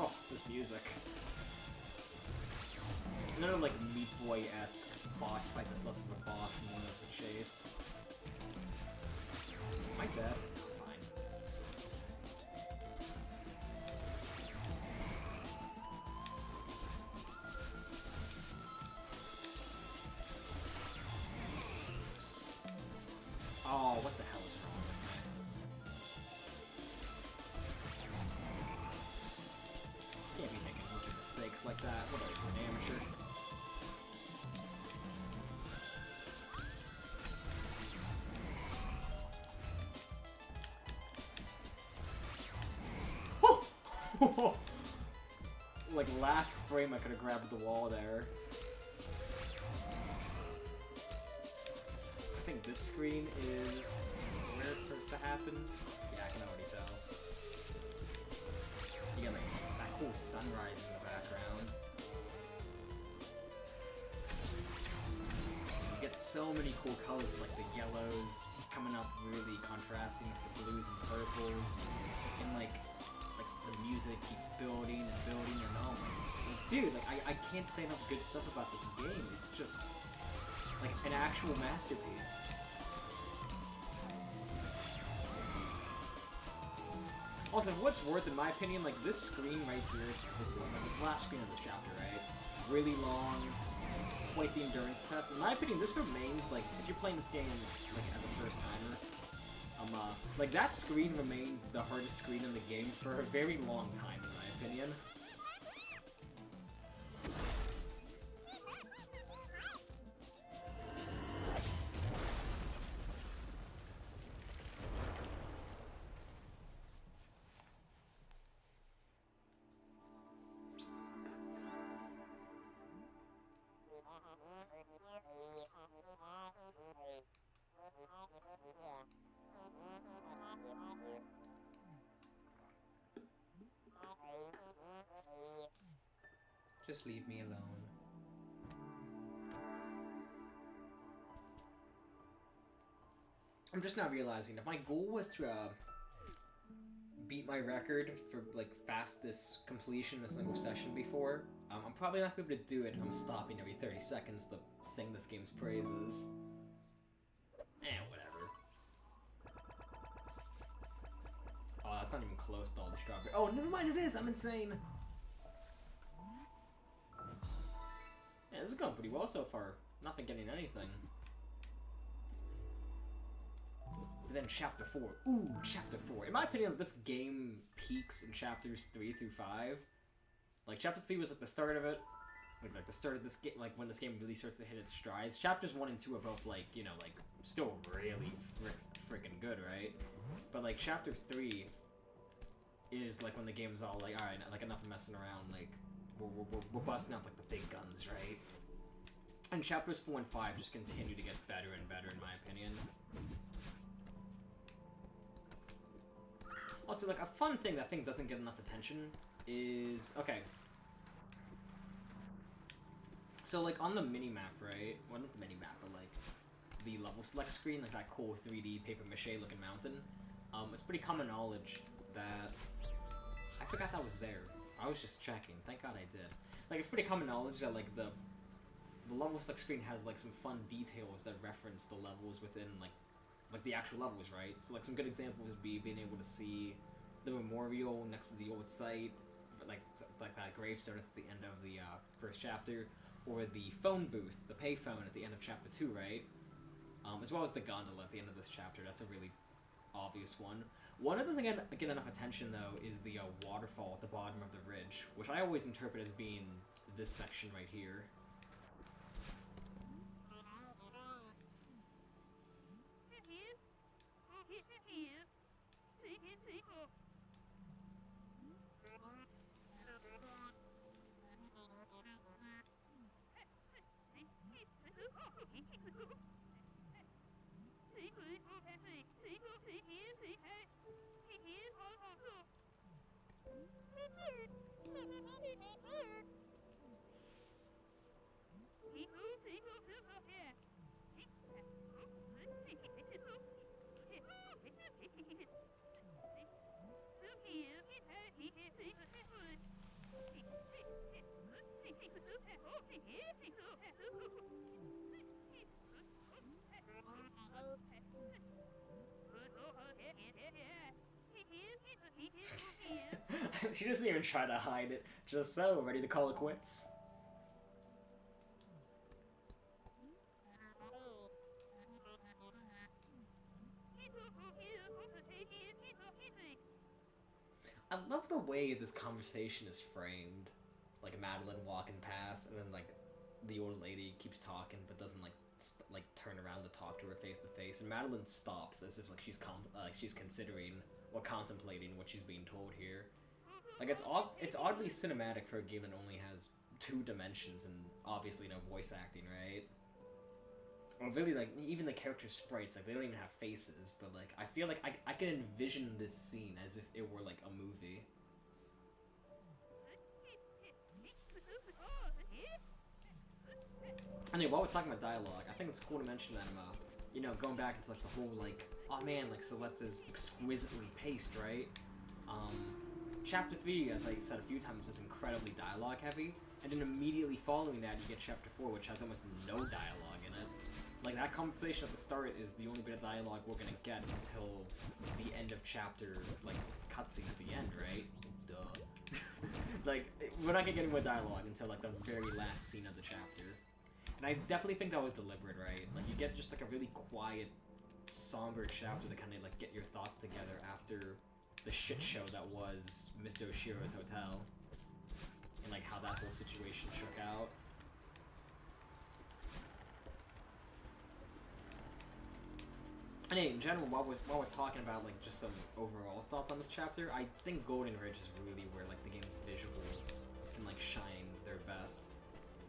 Oh, this music. Another, like, Meat Boy-esque boss fight that's less of a boss and more of a chase. Am I dead? I'm fine. Oh, what the hell is wrong with me? Can't be making rookie mistakes like that. What are you, an amateur? Like, last frame I could have grabbed the wall there. I think this screen is where it starts to happen. Yeah, I can already tell. You got, like, that cool sunrise in the background. You get so many cool colors, like the yellows coming up really contrasting with the blues and purples. And, like the music keeps building and building, and oh my, like, dude, like, I can't say enough good stuff about this game. It's just, like, an actual masterpiece. Also, for what's worth, in my opinion, like, this screen right here, this last screen of this chapter, right? Really long, it's quite the endurance test. In my opinion, this remains, like, if you're playing this game, like, as a first-timer, like, that screen remains the hardest screen in the game for a very long time, in my opinion. Just leave me alone. I'm just now realizing if my goal was to beat my record for like fastest completion in a single session before, I'm probably not gonna be able to do it if I'm stopping every 30 seconds to sing this game's praises. Whatever. Oh, that's not even close to all the strawberry. Oh, never mind, it is! I'm insane! Yeah, this is going pretty well so far. Not forgetting anything. But then Chapter 4. Ooh, Chapter 4. In my opinion, this game peaks in Chapters 3 through 5. Like, Chapter 3 was like the start of it. Like the start of this game, like when this game really starts to hit its strides. Chapters 1 and 2 are both like, you know, like, still really freaking good, right? But like, Chapter 3 is like when the game's all like, alright, like enough of messing around, like, we're busting out like the big guns, right? And Chapters 4 and 5 just continue to get better and better, in my opinion. Also, like, a fun thing that I think doesn't get enough attention is... Okay. So, like, on the mini-map, right? Well, not the mini-map, but, like, the level select screen, like that cool 3D papier-mâché-looking mountain, it's pretty common knowledge that... I forgot that was there. I was just checking. Thank God I did. Like, it's pretty common knowledge that, like, the level select screen has, like, some fun details that reference the levels within, like the actual levels, right? So, like, some good examples would be being able to see the memorial next to the old site, like that gravestone at the end of the first chapter, or the phone booth, the payphone at the end of Chapter 2, right? As well as the gondola at the end of this chapter. That's a really obvious one. One that doesn't get enough attention, though, is the waterfall at the bottom of the ridge, which I always interpret as being this section right here. She doesn't even try to hide it. Just so, ready to call it quits. I love the way this conversation is framed. Like Madeline walking past, and then like the old lady keeps talking, but doesn't like turn around to talk to her face to face. And Madeline stops as if like she's considering or contemplating what she's being told here. Like it's oddly cinematic for a game that only has 2 dimensions and obviously no voice acting, right? Or really, like, even the character sprites, like, they don't even have faces, but, like, I feel like I can envision this scene as if it were, like, a movie. Anyway, while we're talking about dialogue, I think it's cool to mention that, you know, going back into, like, the whole, like, oh man, like, Celeste is exquisitely paced, right? Chapter 3, as I said a few times, is incredibly dialogue-heavy, and then immediately following that, you get Chapter 4, which has almost no dialogue in it. Like, that conversation at the start is the only bit of dialogue we're gonna get until the end of chapter, like, cutscene at the end, right? Duh. Like, we're not gonna get any more dialogue until, like, the very last scene of the chapter. And I definitely think that was deliberate, right? Like, you get just, like, a really quiet, somber chapter to kind of, like, get your thoughts together after the shit show that was Mr. Oshiro's hotel. And, like, how that whole situation shook out. And in general, while we're talking about like just some overall thoughts on this chapter, I think Golden Ridge is really where like the game's visuals can like shine their best,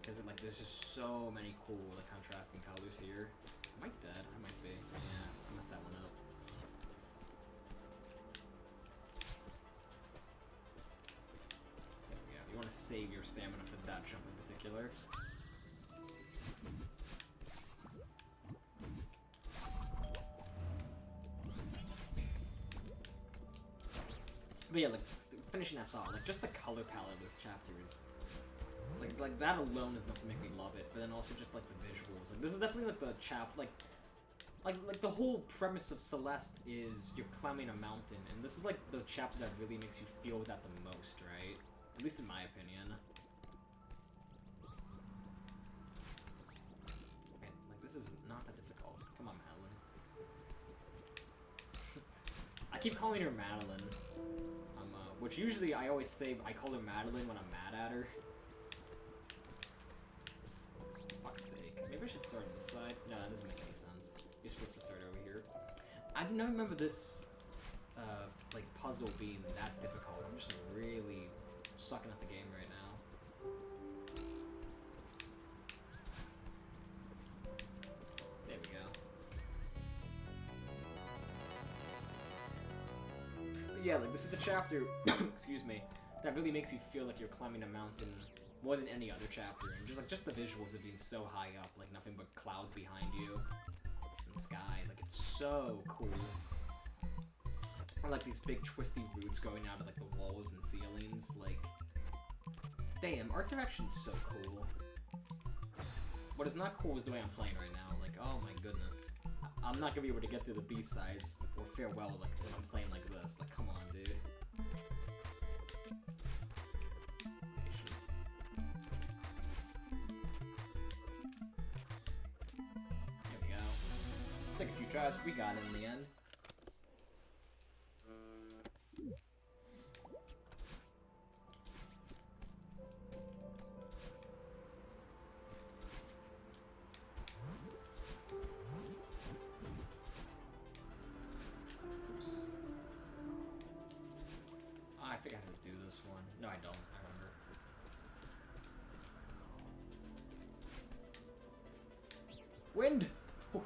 because like there's just so many cool like contrasting colors here Am I dead? I might be. Yeah, I messed that one up. There we go. You want to save your stamina for that jump in particular. But yeah, like, finishing that thought, like, just the color palette of this chapter is... Like that alone is enough to make me love it, but then also just, like, the visuals. Like, this is definitely, like, the like the whole premise of Celeste is you're climbing a mountain, and this is, like, the chapter that really makes you feel that the most, right? At least in my opinion. Man, like, this is not that difficult. Come on, Madeline. I keep calling her Madeline. Which usually I always say I call her Madeline when I'm mad at her. For fuck's sake. Maybe I should start on this side. No, that doesn't make any sense. You're supposed to start over here. I don't remember this, like, puzzle being that difficult. I'm just really sucking at the game right now. There we go. Yeah, like, this is the chapter, excuse me, that really makes you feel like you're climbing a mountain more than any other chapter, and just the visuals of being so high up, like nothing but clouds behind you, and the sky, like, it's so cool. Or like these big twisty roots going out of, like, the walls and ceilings, like, damn, art direction's so cool. What is not cool is the way I'm playing right now, like, oh my goodness. I'm not gonna be able to get through the B-sides or farewell like when I'm playing like this. Like, come on, dude. Patient. There we go. Took a few tries, but we got it in the end. I think I have to do this one. No, I don't. I remember. Wind! Ooh.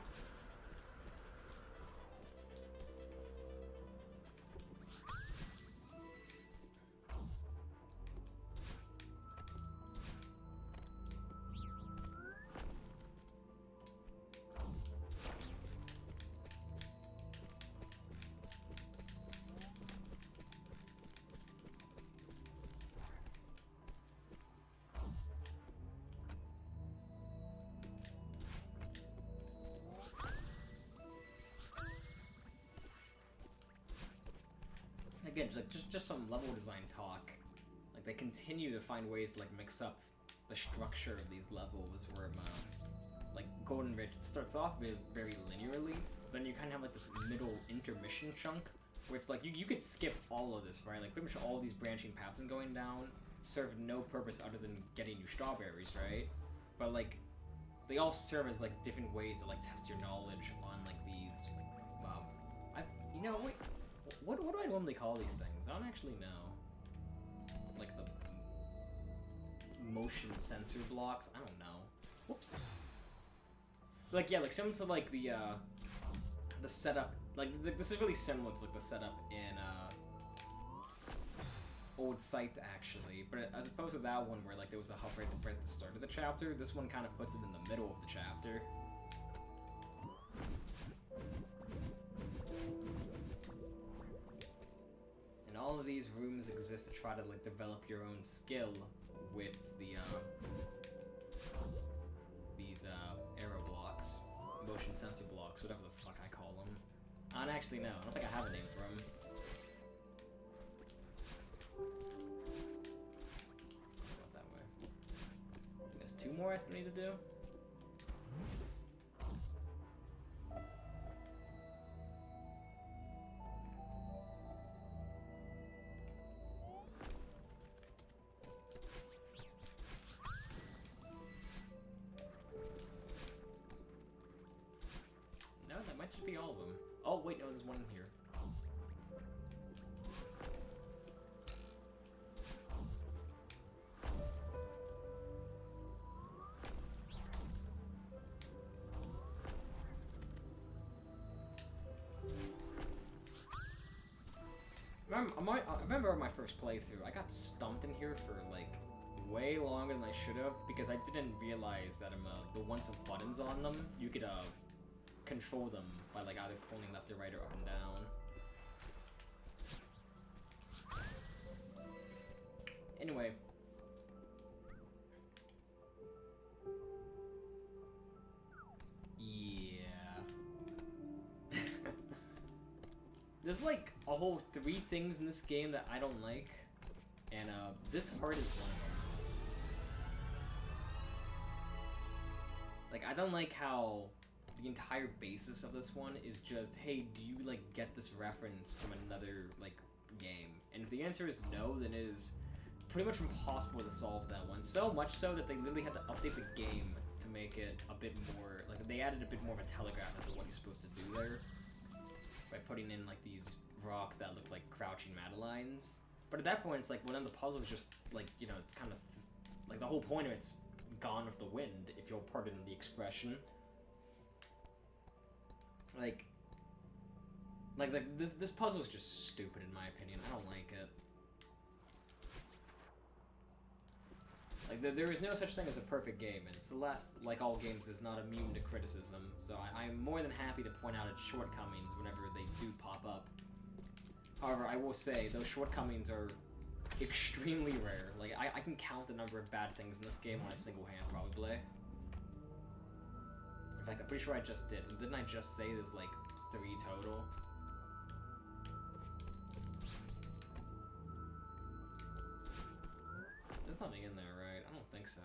Again, just some level design talk. Like, they continue to find ways to, like, mix up the structure of these levels where, like, Golden Ridge, it starts off very linearly, then you kind of have, like, this middle intermission chunk where it's like, you could skip all of this, right? Like, pretty much all these branching paths and going down serve no purpose other than getting you strawberries, right? But, like, they all serve as, like, different ways to, like, test your knowledge on, like, these, you know, wait. What do I normally call these things? I don't actually know. Like the motion sensor blocks? I don't know. Whoops. Like, yeah, like similar to like the setup. Like this is really similar to like the setup in Old Sight actually, but as opposed to that one where like there was a hub right at the start of the chapter, this one kind of puts it in the middle of the chapter. And all of these rooms exist to try to like develop your own skill with the these arrow blocks, motion sensor blocks, whatever the fuck I call them. I don't actually know. I don't think I have a name for them. Go that way. There's 2 more I still need to do. Might just be all of them. Oh, wait, no, there's one in here. remember my first playthrough, I got stumped in here for like way longer than I should have because I didn't realize that the ones with buttons on them, you could control them by like either pulling left or right or up and down. Anyway. Yeah. There's like a whole 3 things in this game that I don't like, and this part is one of them. Like, I don't like how the entire basis of this one is just, hey, do you like get this reference from another like game? And if the answer is no, then it is pretty much impossible to solve that one. So much so that they literally had to update the game to make it a bit more, like they added a bit more of a telegraph as to what you're supposed to do there. By putting in like these rocks that look like crouching Madelines. But at that point it's like one of the puzzles just like, you know, it's kind of like the whole point of it's gone with the wind, if you'll pardon the expression. Like this puzzle is just stupid in my opinion. I don't like it. Like, there is no such thing as a perfect game, and Celeste, like all games, is not immune to criticism, so I'm more than happy to point out its shortcomings whenever they do pop up. However, I will say, those shortcomings are extremely rare. Like, I can count the number of bad things in this game on a single hand, probably. In fact, I'm pretty sure I just did. Didn't I just say there's, like, 3 total? There's nothing in there, right? I don't think so.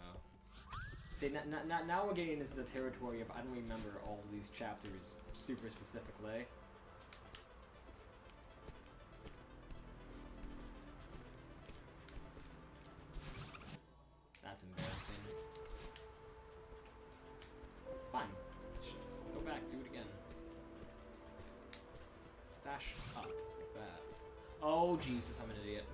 See, now we're getting into the territory of I don't remember all of these chapters super specifically. That's embarrassing. It's fine. Go back, do it again. Dash up, like that. Oh, Jesus, I'm an idiot.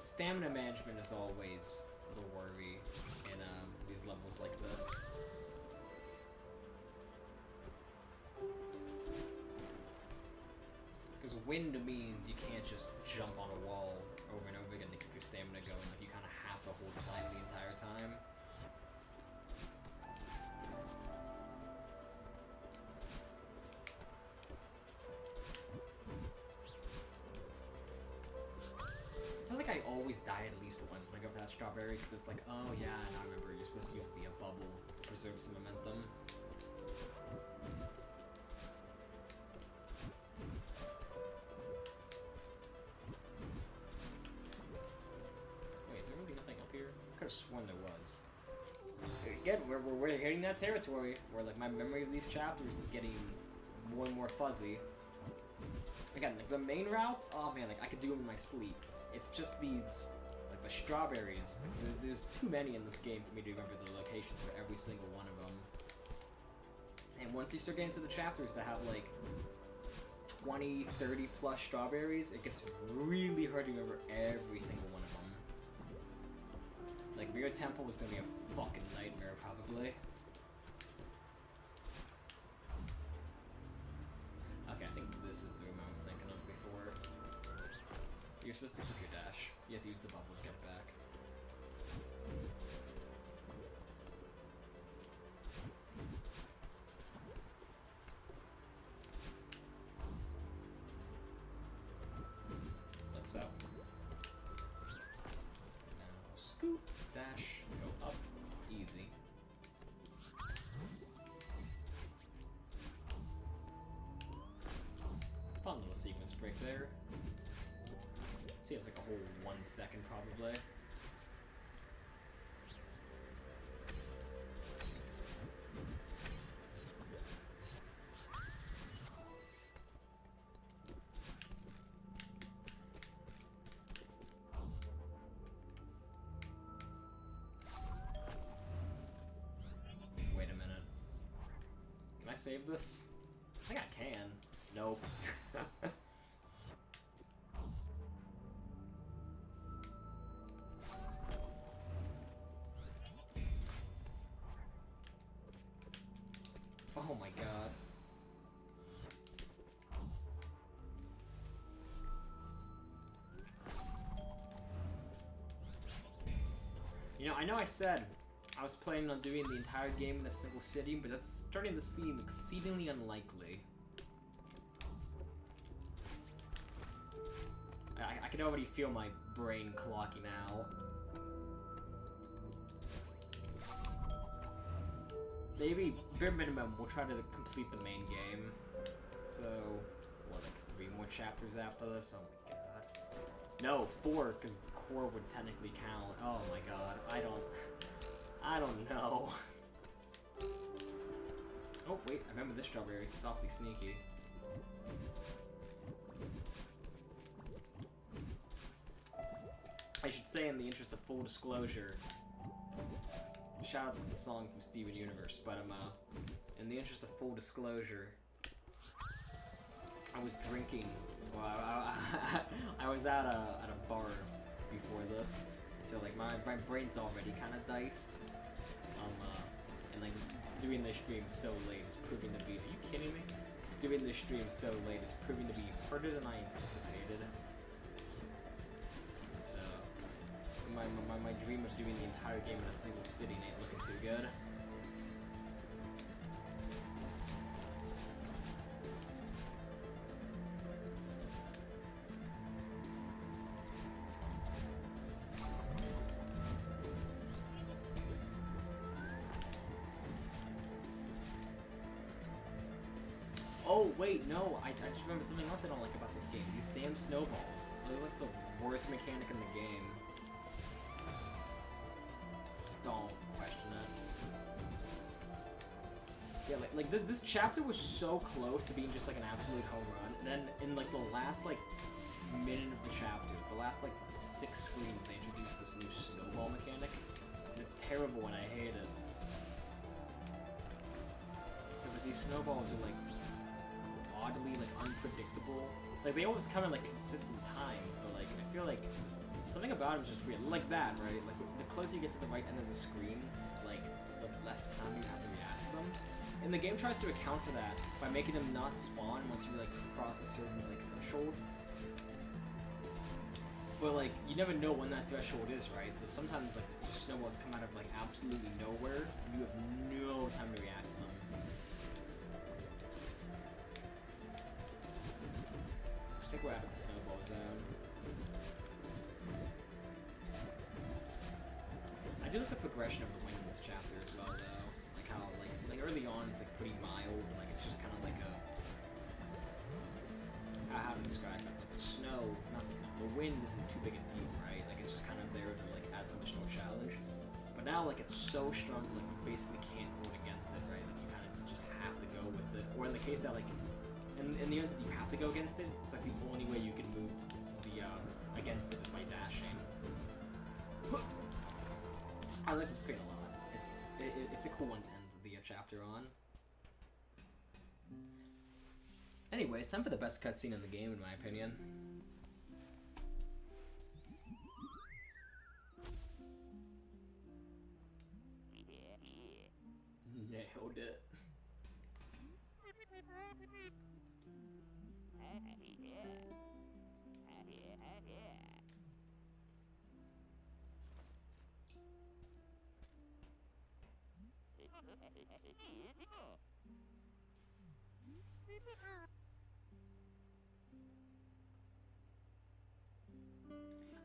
Stamina management is always the worry in these levels like this. Because wind means you can't just jump on a wall over and over again to keep your stamina going. Like, you kind of have to hold tight the entire time. I feel like I always die at least once when I go for that strawberry, because it's like, oh yeah, and I remember you're supposed to use the bubble to preserve some momentum. Wait, is there really nothing up here? I could have sworn there was. Again, we're hitting that territory where like my memory of these chapters is getting more and more fuzzy. Again, like the main routes, oh man, like I could do them in my sleep. It's just these, like the strawberries, like, there's too many in this game for me to remember the locations for every single one of them. And once you start getting to the chapters that have like 20, 30 plus strawberries, it gets really hard to remember every single one of them. Like Mirror Temple was gonna be a fucking nightmare probably. Okay, I think this is the room I was thinking of before. You're supposed to click your dash. You have to use the bubble to get it back. Like so. Now scoop, dash, go up, easy. Fun little sequence break there. Seems like a whole 1 second, probably. Wait a minute. Can I save this? I think I can. Nope. Oh my god. You know, I know I said I was planning on doing the entire game in a single sitting, but that's starting to seem exceedingly unlikely. I can already feel my brain clocking out. Maybe, bare minimum, we'll try to complete the main game. So, what, like 3 more chapters after this? Oh my god. No, 4, because the core would technically count. Oh my god, I don't know. Oh, wait, I remember this strawberry. It's awfully sneaky. I should say, in the interest of full disclosure, shoutouts to the song from Steven Universe, but in the interest of full disclosure, I was drinking. Well, I was at a bar before this, so like my brain's already kind of diced. And like doing this stream so late is proving to be. Are you kidding me? Doing this stream so late is proving to be harder than I anticipated. My dream of doing the entire game in a single sitting ain't looking too good. Oh wait, no, I just remembered something else I don't like about this game. These damn snowballs. They're like the worst mechanic in the game. Don't question it. Yeah, like this chapter was so close to being just like an absolute home run, and then in like the last like minute of the chapter, the last like 6 screens, they introduced this new snowball mechanic, and it's terrible and I hate it. Because like these snowballs are like oddly like unpredictable. Like they always come in like consistent times, but like I feel like something about them is just weird. Like that, right? Like the closer you get to the right end of the screen, like the less time you have to react to them. And the game tries to account for that by making them not spawn once you like cross a certain like threshold. But like you never know when that threshold is, right? So sometimes like snowballs come out of like absolutely nowhere, and you have no time to react to them. I think we're out of the snowball zone. I do like the progression of the wind in this chapter as well, though. Like how, like early on, it's like pretty mild, and like it's just kind of like a. How to describe it? Like the snow, not the snow. The wind isn't too big a deal, right? Like it's just kind of there to like add some additional challenge. But now, like it's so strong, like you basically can't vote against it, right? Like you kind of just have to go with it. Or in the case that like, in the event that you have to go against it, it's like the only way you can move to the against it is by dashing. I like this screen a lot. It's a cool one to end the chapter on. Anyways, time for the best cutscene in the game, in my opinion. Nailed it.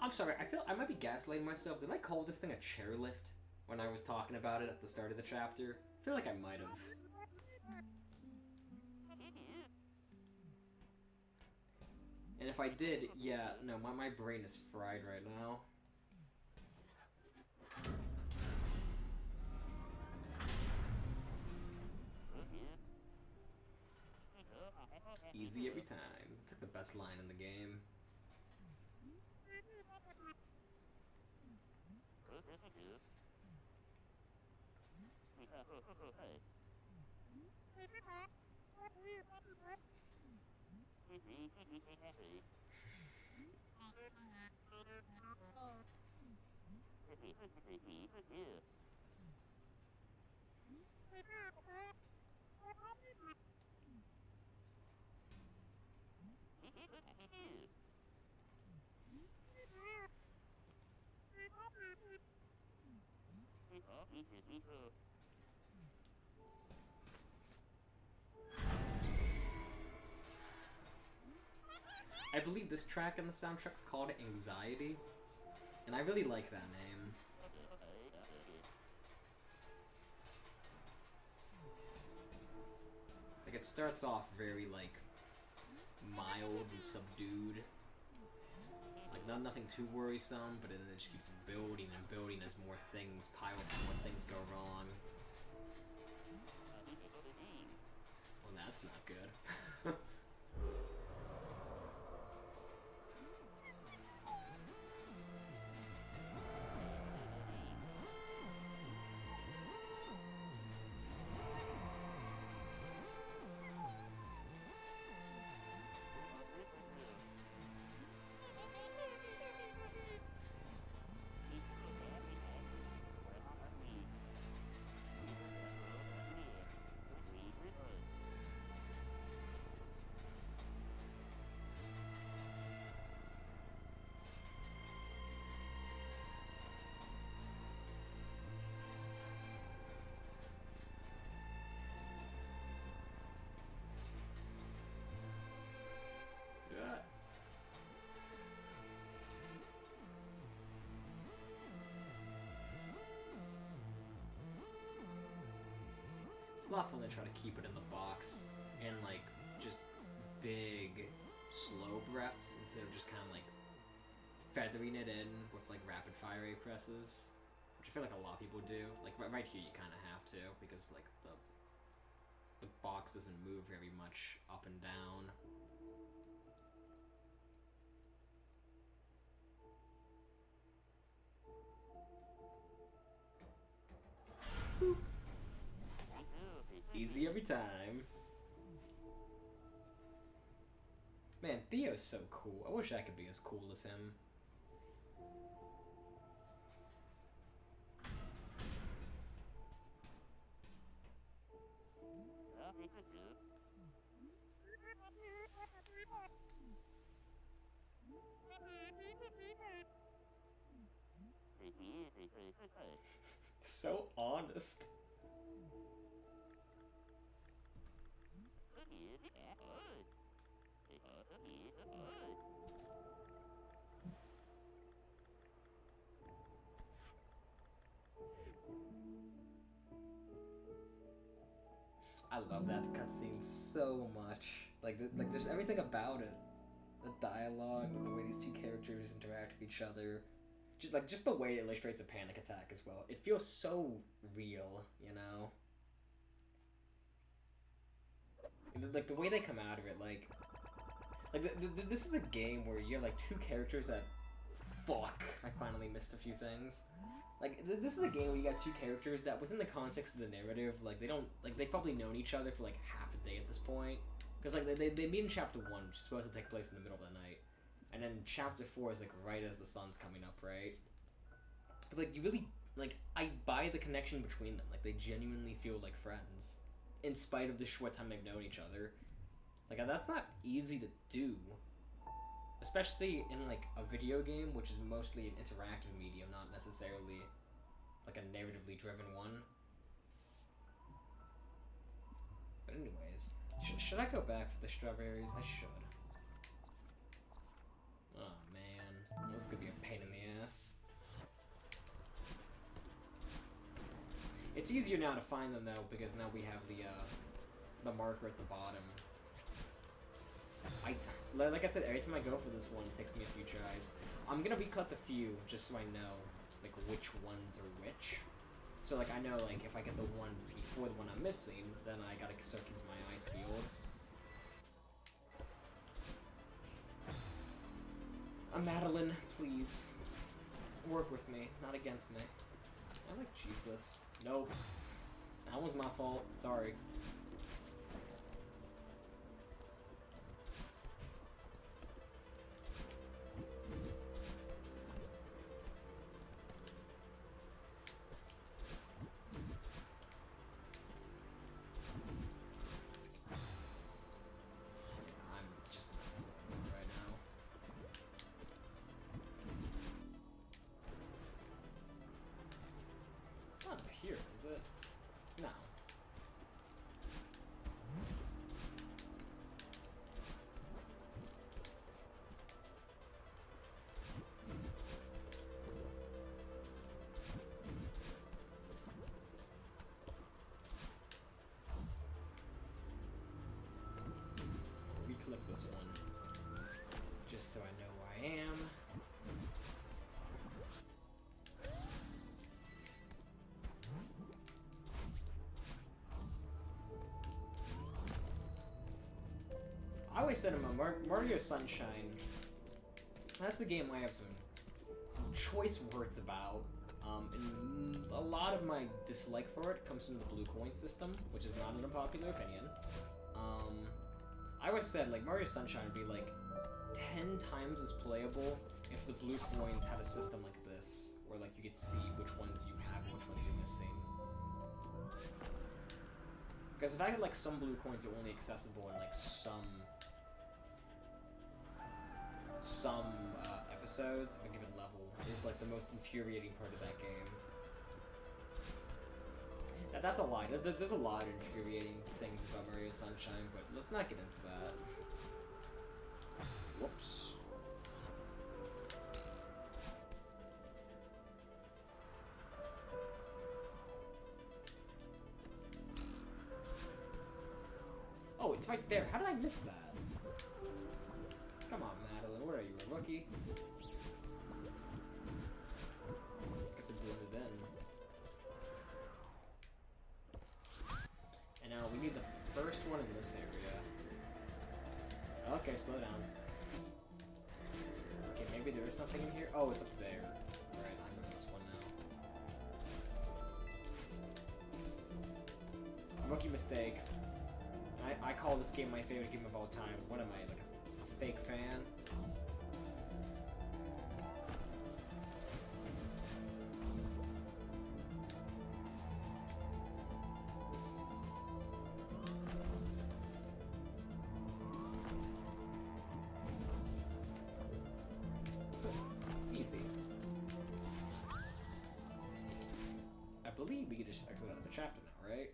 I'm sorry, I might be gaslighting myself. Did I call this thing a chairlift when I was talking about it at the start of the chapter? I feel like I might have. And if I did, yeah, no, my brain is fried right now. Easy every time. It's like the best line in the game. I believe this track in the soundtrack's called Anxiety, and I really like that name. Like, it starts off very, like, mild and subdued. Like, nothing too worrisome, but then it just keeps building and building as more things pile up, more things go wrong. Well, that's not good. It's a lot of fun to try to keep it in the box and like just big slow breaths instead of just kind of like feathering it in with like rapid fire A presses, which I feel like a lot of people do. Like right here you kind of have to, because like the box doesn't move very much up and down. Boop. Easy every time. Man, Theo's so cool. I wish I could be as cool as him. So honest. I love that cutscene so much. Like just everything about it. The dialogue, the way these two characters interact with each other. Just the way it illustrates a panic attack as well. It feels so real, you know? Like, the way they come out of it, like this is a game where you're like two characters that... Fuck! I finally missed a few things. Like, this is a game where you got two characters that, within the context of the narrative, like, they don't... Like, they've probably known each other for, like, half a day at this point. Because, like, they meet in Chapter 1, which is supposed to take place in the middle of the night. And then Chapter 4 is, like, right as the sun's coming up, right? But, like, you really... Like, I buy the connection between them. Like, they genuinely feel like friends. In spite of the short time they've known each other. Like, that's not easy to do. Especially in, like, a video game, which is mostly an interactive medium, not necessarily, like, a narratively driven one. But anyways, should I go back for the strawberries? I should. Oh, man. This is gonna be a pain in the ass. It's easier now to find them, though, because now we have the marker at the bottom. Like I said, every time I go for this one, it takes me a few tries. I'm gonna recollect a few, just so I know, like, which ones are which. So, like, I know, like, if I get the one before the one I'm missing, then I gotta start keeping my eyes peeled. Madeline, please. Work with me, not against me. I like cheeseless. Nope. That was my fault. Sorry. not here, is it? No. Re-click this one, just so I know where I am. I always said in my Mario Sunshine, that's the game I have some choice words about. And a lot of my dislike for it comes from the blue coin system, which is not an unpopular opinion. I always said, like, Mario Sunshine would be, like, 10 times as playable if the blue coins had a system like this, where, like, you could see which ones you have and which ones you're missing. Because if I had, like, some blue coins are only accessible in, like, some episodes of a given level is, like, the most infuriating part of that game. That's a lie. There's a lot of infuriating things about Mario Sunshine, but let's not get into that. Whoops. Oh, it's right there. How did I miss that? Come on, Madeline. What are you, a rookie? Guess it blended in. And now we need the first one in this area. Okay, slow down. Okay, maybe there is something in here. Oh, it's up there. Alright, I'm in this one now. Rookie mistake. I call this game my favorite game of all time. What am I, like a fake fan? Easy. I believe we could just exit out of the chapter now, right?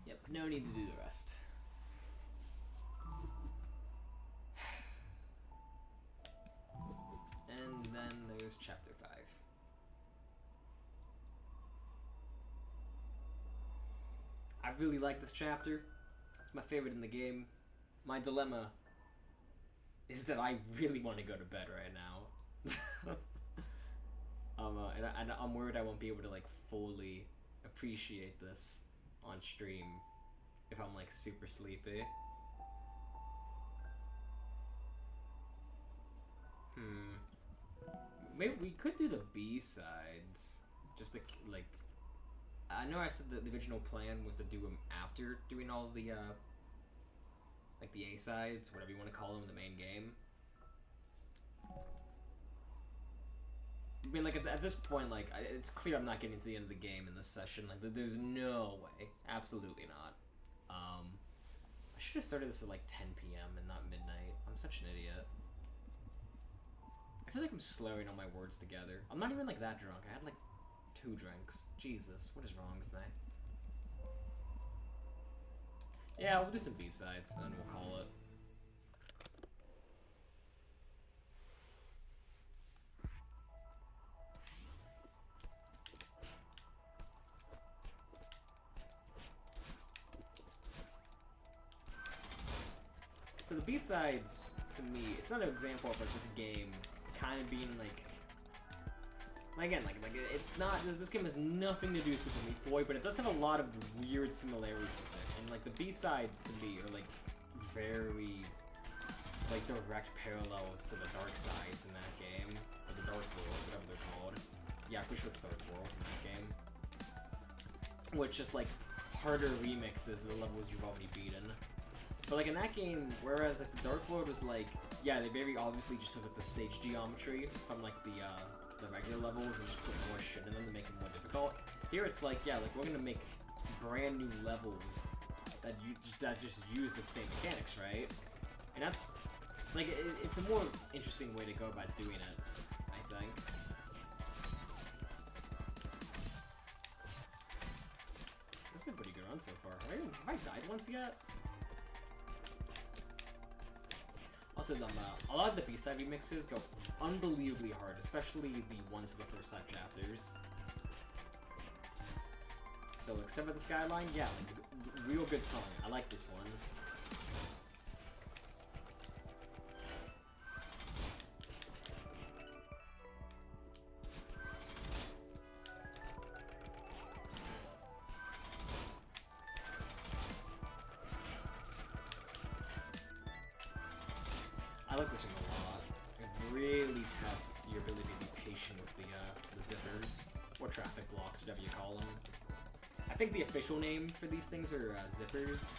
Yep, no need to do the rest. And then there's chapter 5. I really like this chapter. It's my favorite in the game. My dilemma is that I really want to go to bed right now. And I'm worried I won't be able to, like, fully appreciate this on stream if I'm, like, super sleepy. Maybe we could do the B-sides. Just to, like... I know I said that the original plan was to do them after doing all the, like, the A-sides, whatever you want to call them, the main game. I mean, like, at this point, like, it's clear I'm not getting to the end of the game in this session. Like, there's no way. Absolutely not. I should have started this at, like, 10 p.m. and not midnight. I'm such an idiot. I feel like I'm slurring all my words together. I'm not even, like, that drunk. I had, like, 2 drinks. Jesus, what is wrong with me? Yeah, we'll do some B-sides, and then we'll call it. So the B-sides, to me, it's not an example of, like, this game kind of being, like, again, like it's not, this game has nothing to do with Super Meat Boy, but it does have a lot of weird similarities with it, and, like, the B-sides, to me, are, like, very, like, direct parallels to the Dark Sides in that game, or the Dark World, whatever they're called. Yeah, I'm pretty sure it's Dark World in that game. Which just, like, harder remixes of the levels you've already beaten. But, like, in that game, whereas, like, the Dark World was, like, yeah, they very obviously just took, like, the stage geometry from, like, the regular levels and just put more shit in them to make them more difficult. Here it's like, yeah, like, we're gonna make brand new levels that just use the same mechanics, right? And that's, like, it's a more interesting way to go about doing it, I think. That's a pretty good run so far. Have I died once yet? Also, a lot of the B-side remixes go unbelievably hard, especially the ones for the first 5 chapters. So, except for the Skyline, yeah, like, real good song. I like this one. I like this one a lot. It really tests your ability to be patient with the zippers, or traffic blocks, whatever you call them. I think the official name for these things are zippers,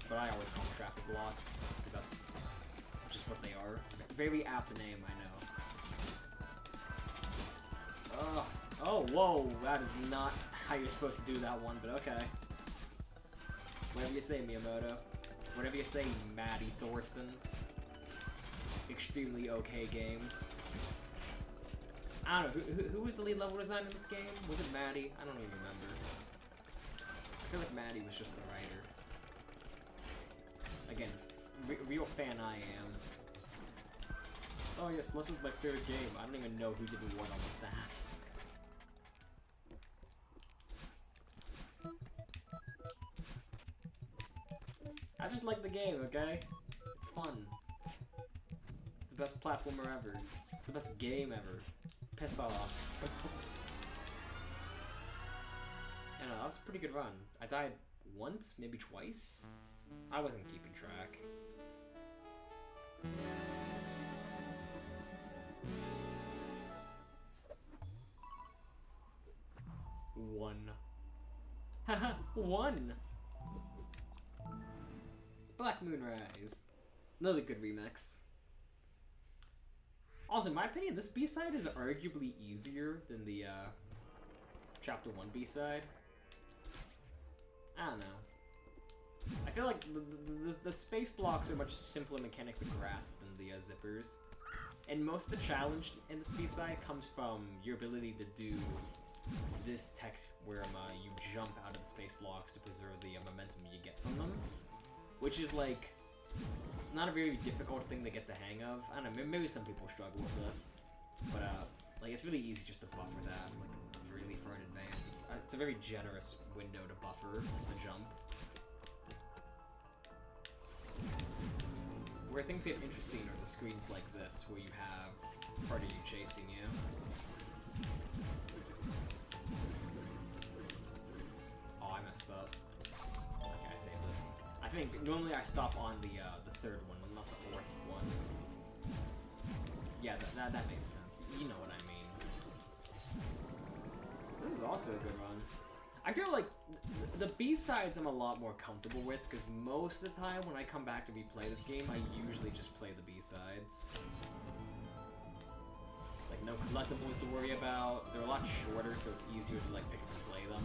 but I always call them traffic blocks, because that's just what they are. Very apt name, I know. Oh, whoa, that is not how you're supposed to do that one, but okay. Whatever you say, Miyamoto. Whatever you say, Maddie Thorson. Extremely okay games. I don't know, who was the lead level designer in this game? Was it Maddie? I don't even remember. I feel like Maddie was just the writer. Again, real fan I am. Oh yes, this is my favorite game. I don't even know who did what on the staff. I just like the game, okay? It's fun. Best platformer ever. It's the best game ever. Piss off. Yeah, no, that was a pretty good run. I died once, maybe twice. I wasn't keeping track. One. Haha, one! Black Moonrise. Another good remix. Also, in my opinion, this B-side is arguably easier than the, Chapter 1 B-side. I don't know. I feel like the space blocks are a much simpler mechanic to grasp than the, zippers. And most of the challenge in this B-side comes from your ability to do this tech where, you jump out of the space blocks to preserve the, momentum you get from them. Which is, like... It's not a very difficult thing to get the hang of. I don't know, maybe some people struggle with this. But, like, it's really easy just to buffer that, like, really far in advance. It's a very generous window to buffer the jump. Where things get interesting are the screens like this, where you have part of you chasing you. Oh, I messed up. Okay, I saved it. I think normally I stop on the third one, not the fourth one. Yeah, that made sense. You know what I mean. This is also a good run. I feel like the B-sides I'm a lot more comfortable with, because most of the time when I come back to replay this game, I usually just play the B-sides. Like, no collectibles to worry about. They're a lot shorter, so it's easier to, like, pick up and play them.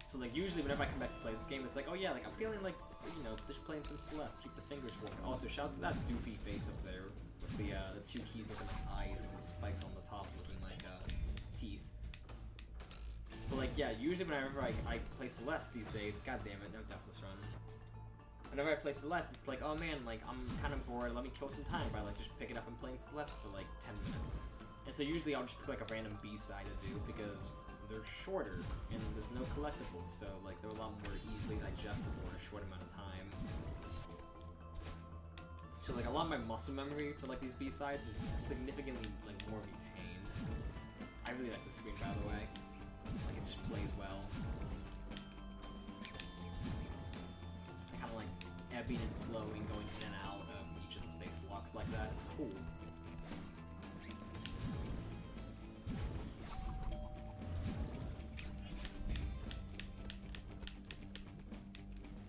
So, like, usually whenever I come back to play this game, it's like, oh yeah, like, I'm feeling like, you know, just playing some Celeste, keep the fingers warm. Also, shouts to that doofy face up there, with the 2 keys looking like eyes and the spikes on the top looking like, teeth. But, like, yeah, usually whenever I play Celeste these days, god damn it, no Deathless Run. Whenever I play Celeste, it's like, oh man, like, I'm kind of bored, let me kill some time by, like, just picking up and playing Celeste for, like, 10 minutes. And so usually I'll just pick, like, a random B-side to do, because they're shorter, and there's no collectibles, so, like, they're a lot more easily digestible in a short amount of time. So, like, a lot of my muscle memory for, like, these B-sides is significantly, like, more retained. I really like the screen, by the way. Like, it just plays well. I kind of like ebbing and flowing, going in and out of each of the space blocks like that. It's cool.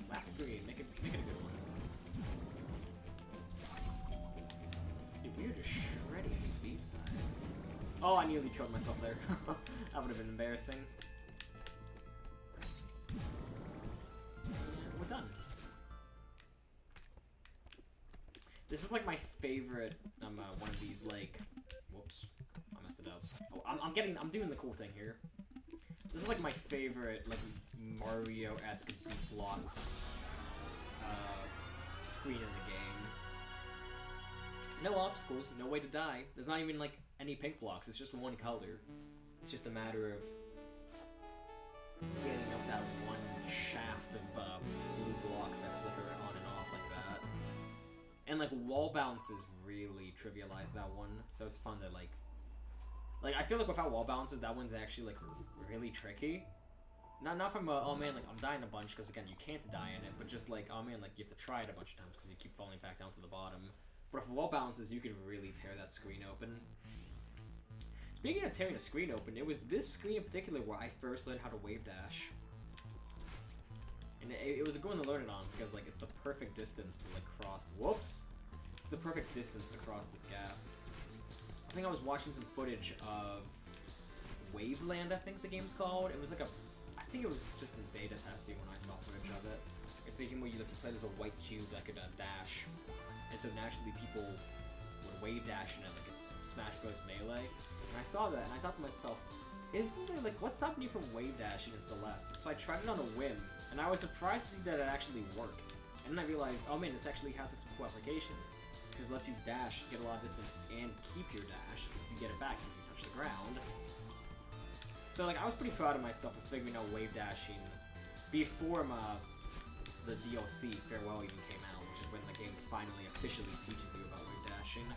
Last screen, make it a good one. Dude, we are just shredding these B-sides. Oh, I nearly killed myself there. That would have been embarrassing. And we're done. This is like my favorite, one of these, like, whoops, my messed it up. Oh, I'm doing the cool thing here. This is like my favorite, like, Mario-esque beat blocks screen in the game. No obstacles, no way to die. There's not even, like, any pink blocks. It's just one color. It's just a matter of getting up that one shaft of blue blocks that flicker on and off like that. And, like, wall bounces really trivialize that one, so it's fun to, like, I feel like without wall bounces, that one's actually, like, really tricky. Not from a, oh man, like, I'm dying a bunch, because, again, you can't die in it, but just, like, oh man, like, you have to try it a bunch of times, because you keep falling back down to the bottom. But if wall bounces, you could really tear that screen open. Speaking of tearing a screen open, it was this screen in particular where I first learned how to wave dash. And it was a good one to learn it on, because, like, it's the perfect distance to, like, cross, whoops! It's the perfect distance to cross this gap. I think I was watching some footage of Waveland, I think the game's called. It was like I think it was just in beta testing when I saw footage of it. It's a game where you play as a white cube that could dash. And so naturally people would wave dash in it like it's Smash Bros. Melee. And I saw that and I thought to myself, isn't there, like, what's stopping you from wave dashing in Celeste? So I tried it on a whim, and I was surprised to see that it actually worked. And then I realized, oh man, this actually has, like, some cool applications. Because it lets you dash, get a lot of distance, and keep your dash. If you get it back, you can touch the ground. So, like, I was pretty proud of myself for figuring out wave dashing before the DLC, Farewell, even came out, which is when the game finally officially teaches you about wave dashing.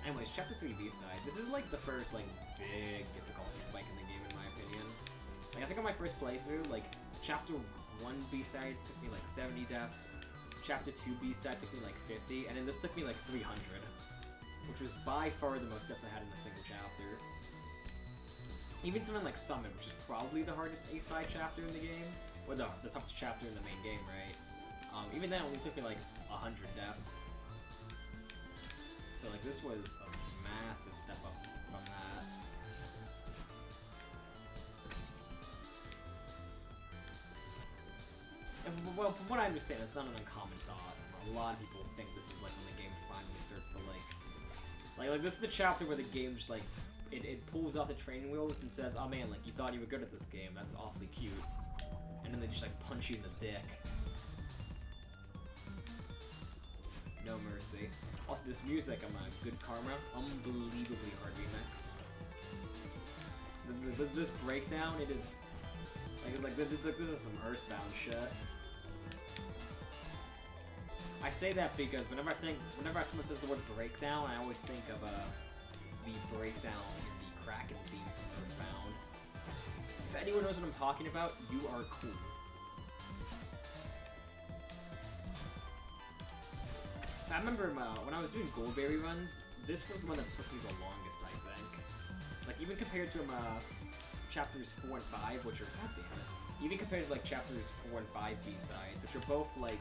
Anyways, Chapter 3 B-side. This is, like, the first, like, big difficulty spike in the game, in my opinion. Like, I think on my first playthrough, like, Chapter 1 B-side took me like 70 deaths, Chapter 2 B-side took me like 50, and then this took me like 300, which was by far the most deaths I had in a single chapter. Even something like Summon, which is probably the hardest A-side chapter in the game, or the toughest chapter in the main game, right? Even then, it only took me like 100 deaths. So like this was a massive step up from that. And, well, from what I understand, it's not an uncommon thought. A lot of people think this is like when the game finally starts to like this is the chapter where the game just like it pulls off the training wheels and says, "Oh man, like you thought you were good at this game. That's awfully cute," and then they just like punch you in the dick. No mercy. Also, this music, Good Karma, unbelievably hard remix. This breakdown, it is like this is some Earthbound shit. I say that because whenever someone says the word breakdown, I always think of the breakdown in the Kraken theme from Earthbound. If anyone knows what I'm talking about, you are cool. I remember when I was doing Goldberry runs, this was the one that took me the longest, I think. Like, even compared to chapters 4 and 5, which are, goddamn it, even compared to like chapters 4 and 5 B-side, which are both like,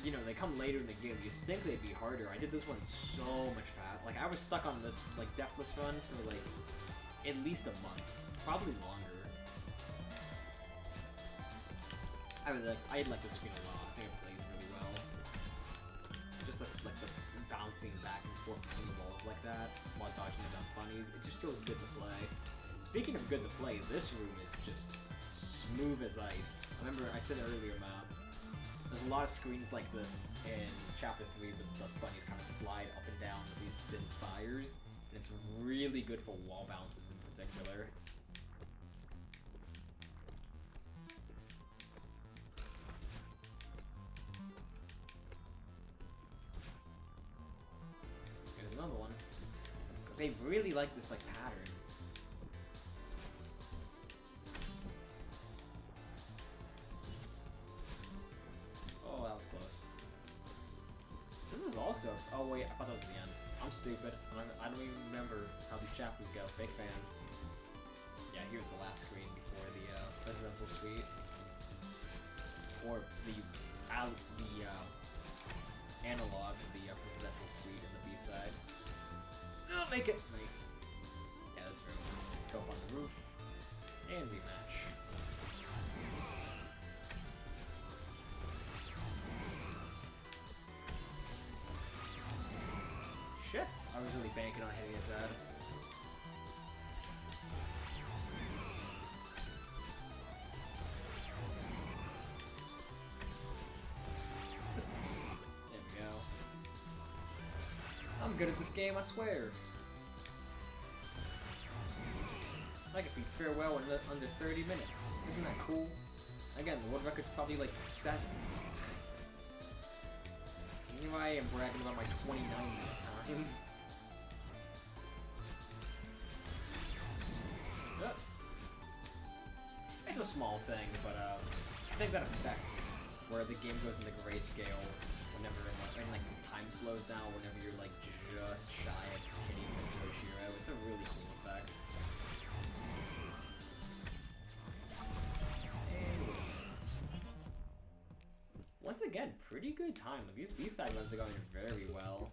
you know, they come later in the game, you think they'd be harder. I did this one so much faster. Like, I was stuck on this, like, Deathless run for like, at least a month. Probably longer. I like this screen a lot. I think it plays really well. Just like the bouncing back and forth between the walls like that, while dodging the best bunnies, it just feels good to play. Speaking of good to play, this room is just smooth as ice. Remember, I said earlier, there's a lot of screens like this in Chapter 3, but the dust bunnies kind of slide up and down with these thin spires, and it's really good for wall bounces in particular. There's another one. They really like this like pattern. Oh, that was close. This is also. Oh wait, I thought that was the end. I'm stupid. I don't even remember how these chapters go. Big fan. Yeah, here's the last screen before the presidential suite, or the analog to the presidential suite in the B-side. Oh, make it nice. Yeah, this room. Go up on the roof and rematch. Shit! I was really banking on hitting his head. There we go. I'm good at this game, I swear. I could beat Farewell in under 30 minutes. Isn't that cool? Again, the world record's probably like 7. Here I am bragging about my 29-minute time. It's a small thing, but I think that effect where the game goes into grayscale whenever like time slows down, whenever you're like just shy of hitting Mr. Oshiro, it's a really cool effect. Once again, pretty good time. Like, these B-side runs are going very well.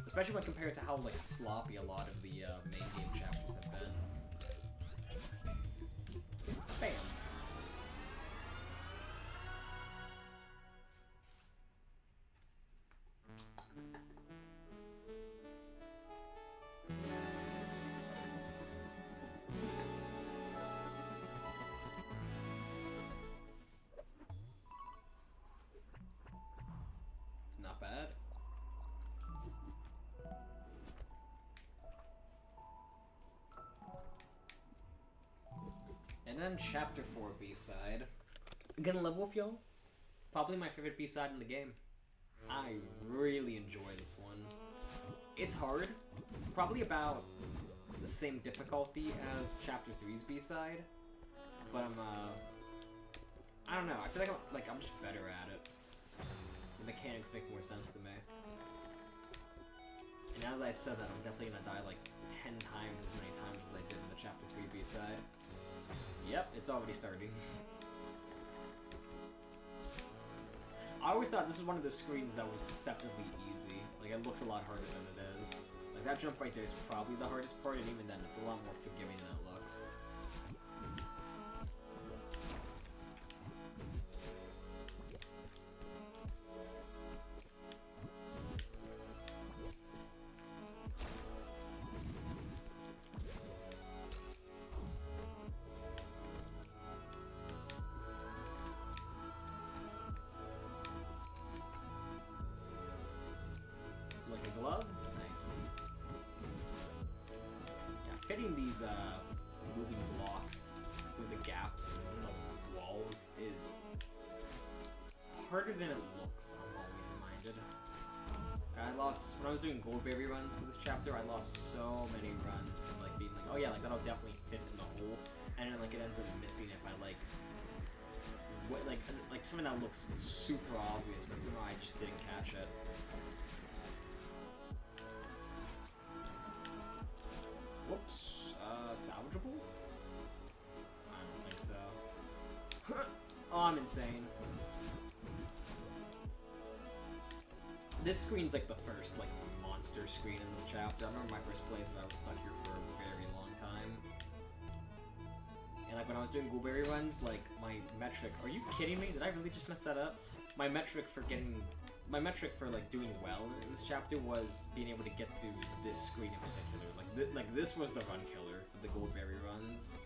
Especially when compared to how like sloppy a lot of the main game chapters have been. Bam! Not bad. And then Chapter 4 B-side. Gonna level with y'all? Probably my favorite B-side in the game. I really enjoy this one. It's hard. Probably about the same difficulty as Chapter 3's B-side. But I don't know. I feel like I'm just better at it. The mechanics make more sense to me. And now that I said that, I'm definitely gonna die like 10 times as many times as I did in the Chapter 3 B-side. Yep, it's already starting. I always thought this was one of those screens that was deceptively easy. Like, it looks a lot harder than it is. Like, that jump right there is probably the hardest part, and even then, it's a lot more forgiving than it looks. Glove? Nice. Yeah, fitting these moving blocks through the gaps in the walls is harder than it looks, I'm always reminded. I lost, when I was doing Goldberry runs for this chapter, I lost so many runs to like being like, oh yeah, like that'll definitely fit in the hole, and then like it ends up missing it by like, like something that looks super obvious, but somehow I just didn't catch it. Whoops, salvageable? I don't think so. Oh, I'm insane. This screen's like the first, like, monster screen in this chapter. I remember my first playthrough, I was stuck here for a very long time. And like when I was doing Goldberry runs, like, my metric, are you kidding me? Did I really just mess that up? My metric for like doing well in this chapter was being able to get through this screen in particular. Like this was the run killer for the Goldberry runs.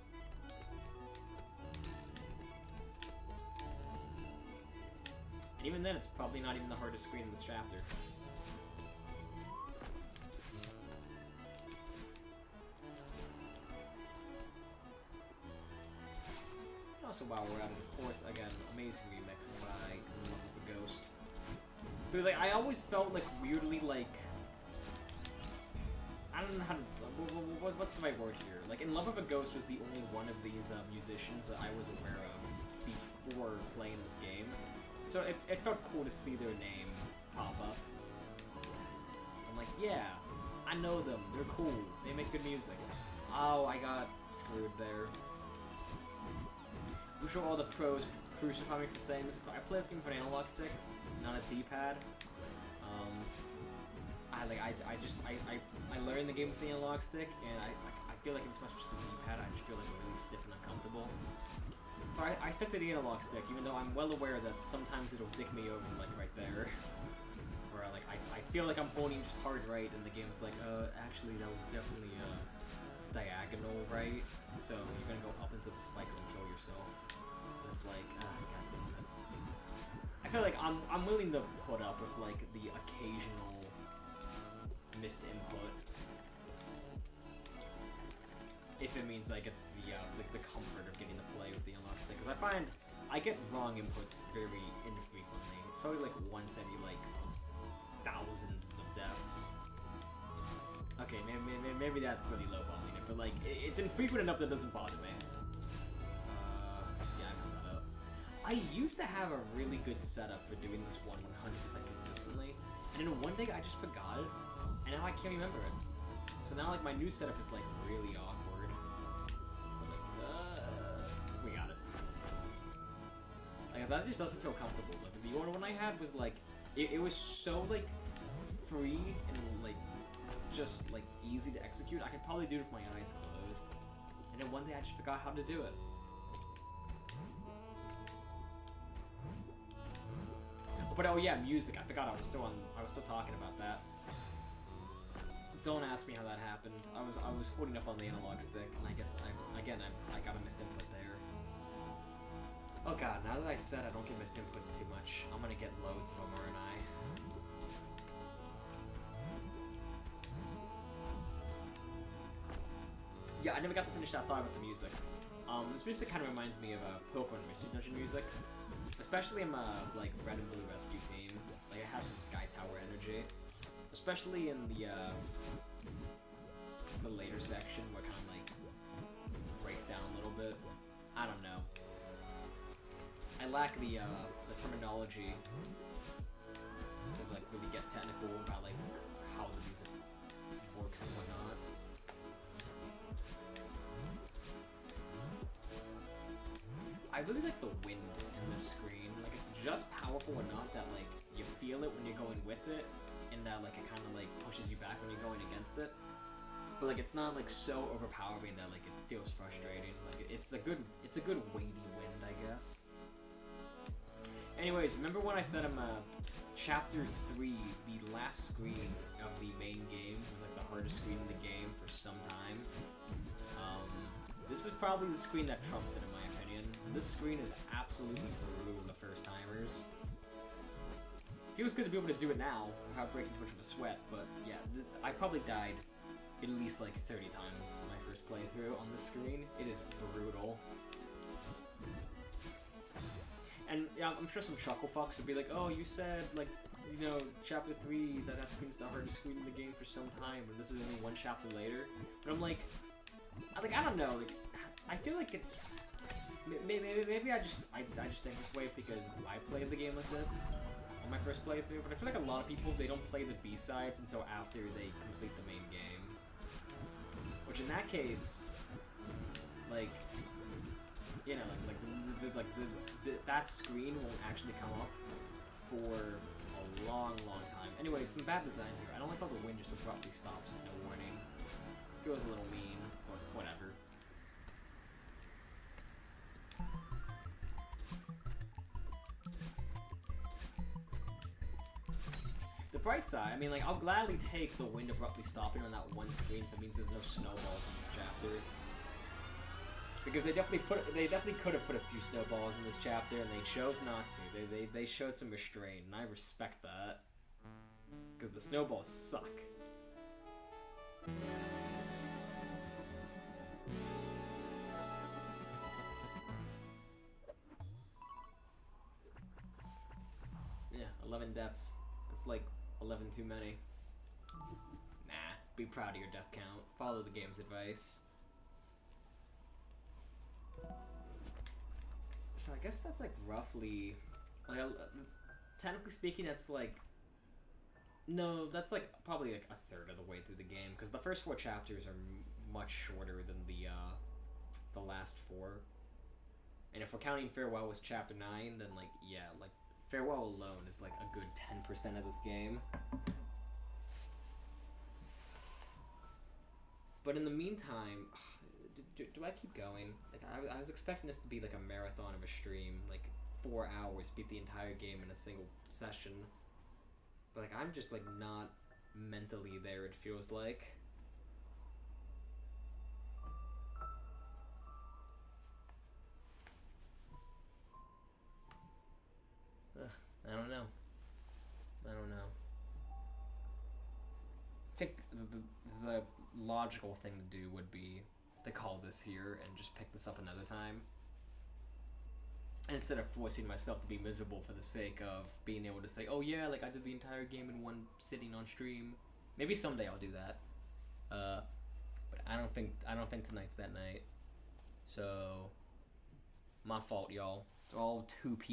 And even then, it's probably not even the hardest screen in this chapter. Also, while we're at it, of course, again, amazing remix by Love of a Ghost. Dude, like, I always felt, like, weirdly, like... I don't know how to... What's the right word here? Like, In Love of a Ghost was the only one of these musicians that I was aware of before playing this game. So it felt cool to see their name pop up. I'm like, yeah, I know them. They're cool. They make good music. Oh, I got screwed there. I'm sure all the pros crucify me for saying this, but I play this game with an analog stick, not a D-pad. I learned the game with the analog stick, and I feel like it's much more the D-pad. I just feel like really stiff and uncomfortable. So I stick to the analog stick, even though I'm well aware that sometimes it'll dick me over, like right there, where I feel like I'm holding just hard right, and the game's like, actually that was definitely diagonal right, so you're gonna go up into the spikes and kill yourself. And it's like, god damn it. I feel like I'm willing to put up with like the occasional missed input if it means I get the comfort of getting to play with the unlock stick, because I find I get wrong inputs very infrequently. It's probably like once every like thousands of deaths. Okay, maybe that's really lowballing it, but like it's infrequent enough that it doesn't bother me. Yeah, I messed that up. I used to have a really good setup for doing this one 100% consistently, and then one day I just forgot it, and now I can't remember it. So now like my new setup is like really awkward. We got it. Like that just doesn't feel comfortable. Like the other one I had was like, it was so like free and like just like easy to execute. I could probably do it with my eyes closed. And then one day I just forgot how to do it. But oh yeah, music. I forgot I was still talking about that. Don't ask me how that happened. I was holding up on the analog stick, and I guess I got a missed input there. Oh god, now that I said I don't get missed inputs too much, I'm gonna get loads of them, aren't I? Yeah, I never got to finish that thought about the music. This music kind of reminds me of Pokemon Mystery Dungeon music, especially in like Red and Blue Rescue Team. Like it has some Sky Tower energy, especially in the later section where it kind of like breaks down a little bit. I don't know. I lack the terminology to like really get technical about like how the music works and whatnot. I really like the wind in this screen. Like it's just powerful enough that like you feel it when you're going with it, and that like it kind of like pushes you back when you're going against it. But like it's not like so overpowering that like it feels frustrating. Like it's a good weighty wind, I guess. Anyways, remember when I said I'm Chapter 3, the last screen of the main game was like the hardest screen in the game for some time. This is probably the screen that trumps it in my opinion. This screen is absolutely brutal to first timers. Feels good to be able to do it now without breaking too much of a sweat, but yeah, I probably died at least like 30 times my first playthrough on this screen. It is brutal. And yeah, I'm sure some chuckle fucks would be like, oh, you said, like, you know, Chapter 3, that screen's the hardest screen in the game for some time, and this is only one chapter later. But I'm like, I don't know, like, I feel like it's, maybe I just think this way because I played the game like this on my first playthrough, but I feel like a lot of people, they don't play the B-sides until after they complete the main game. Which in that case, like, you know, that screen won't actually come up for a long time. Anyway, some bad design here. I don't like how the wind just abruptly stops with no warning. Feels a little mean, but whatever. The bright side, I mean, like, I'll gladly take the wind abruptly stopping on that one screen if it means there's no snowballs in this chapter. Because they definitely could have put a few snowballs in this chapter, and they chose not to. They showed some restraint, and I respect that. Because the snowballs suck. Yeah, 11 deaths. That's like 11 too many. Nah, be proud of your death count. Follow the game's advice. So I guess that's like roughly, like, technically speaking, that's like, no, that's like probably like a third of the way through the game, because the first 4 chapters are much shorter than the last 4. And if we're counting Farewell as chapter 9, then like, yeah, like Farewell alone is like a good 10% of this game. But in the meantime, do I keep going? Like I was expecting this to be like a marathon of a stream, like 4 hours, beat the entire game in a single session. But like I'm just like not mentally there, it feels like. Ugh, I don't know. I think the logical thing to do would be to call this here and just pick this up another time. Instead of forcing myself to be miserable for the sake of being able to say, oh yeah, like I did the entire game in one sitting on stream. Maybe someday I'll do that. But I don't think tonight's that night. So my fault, y'all. It's all 2 people.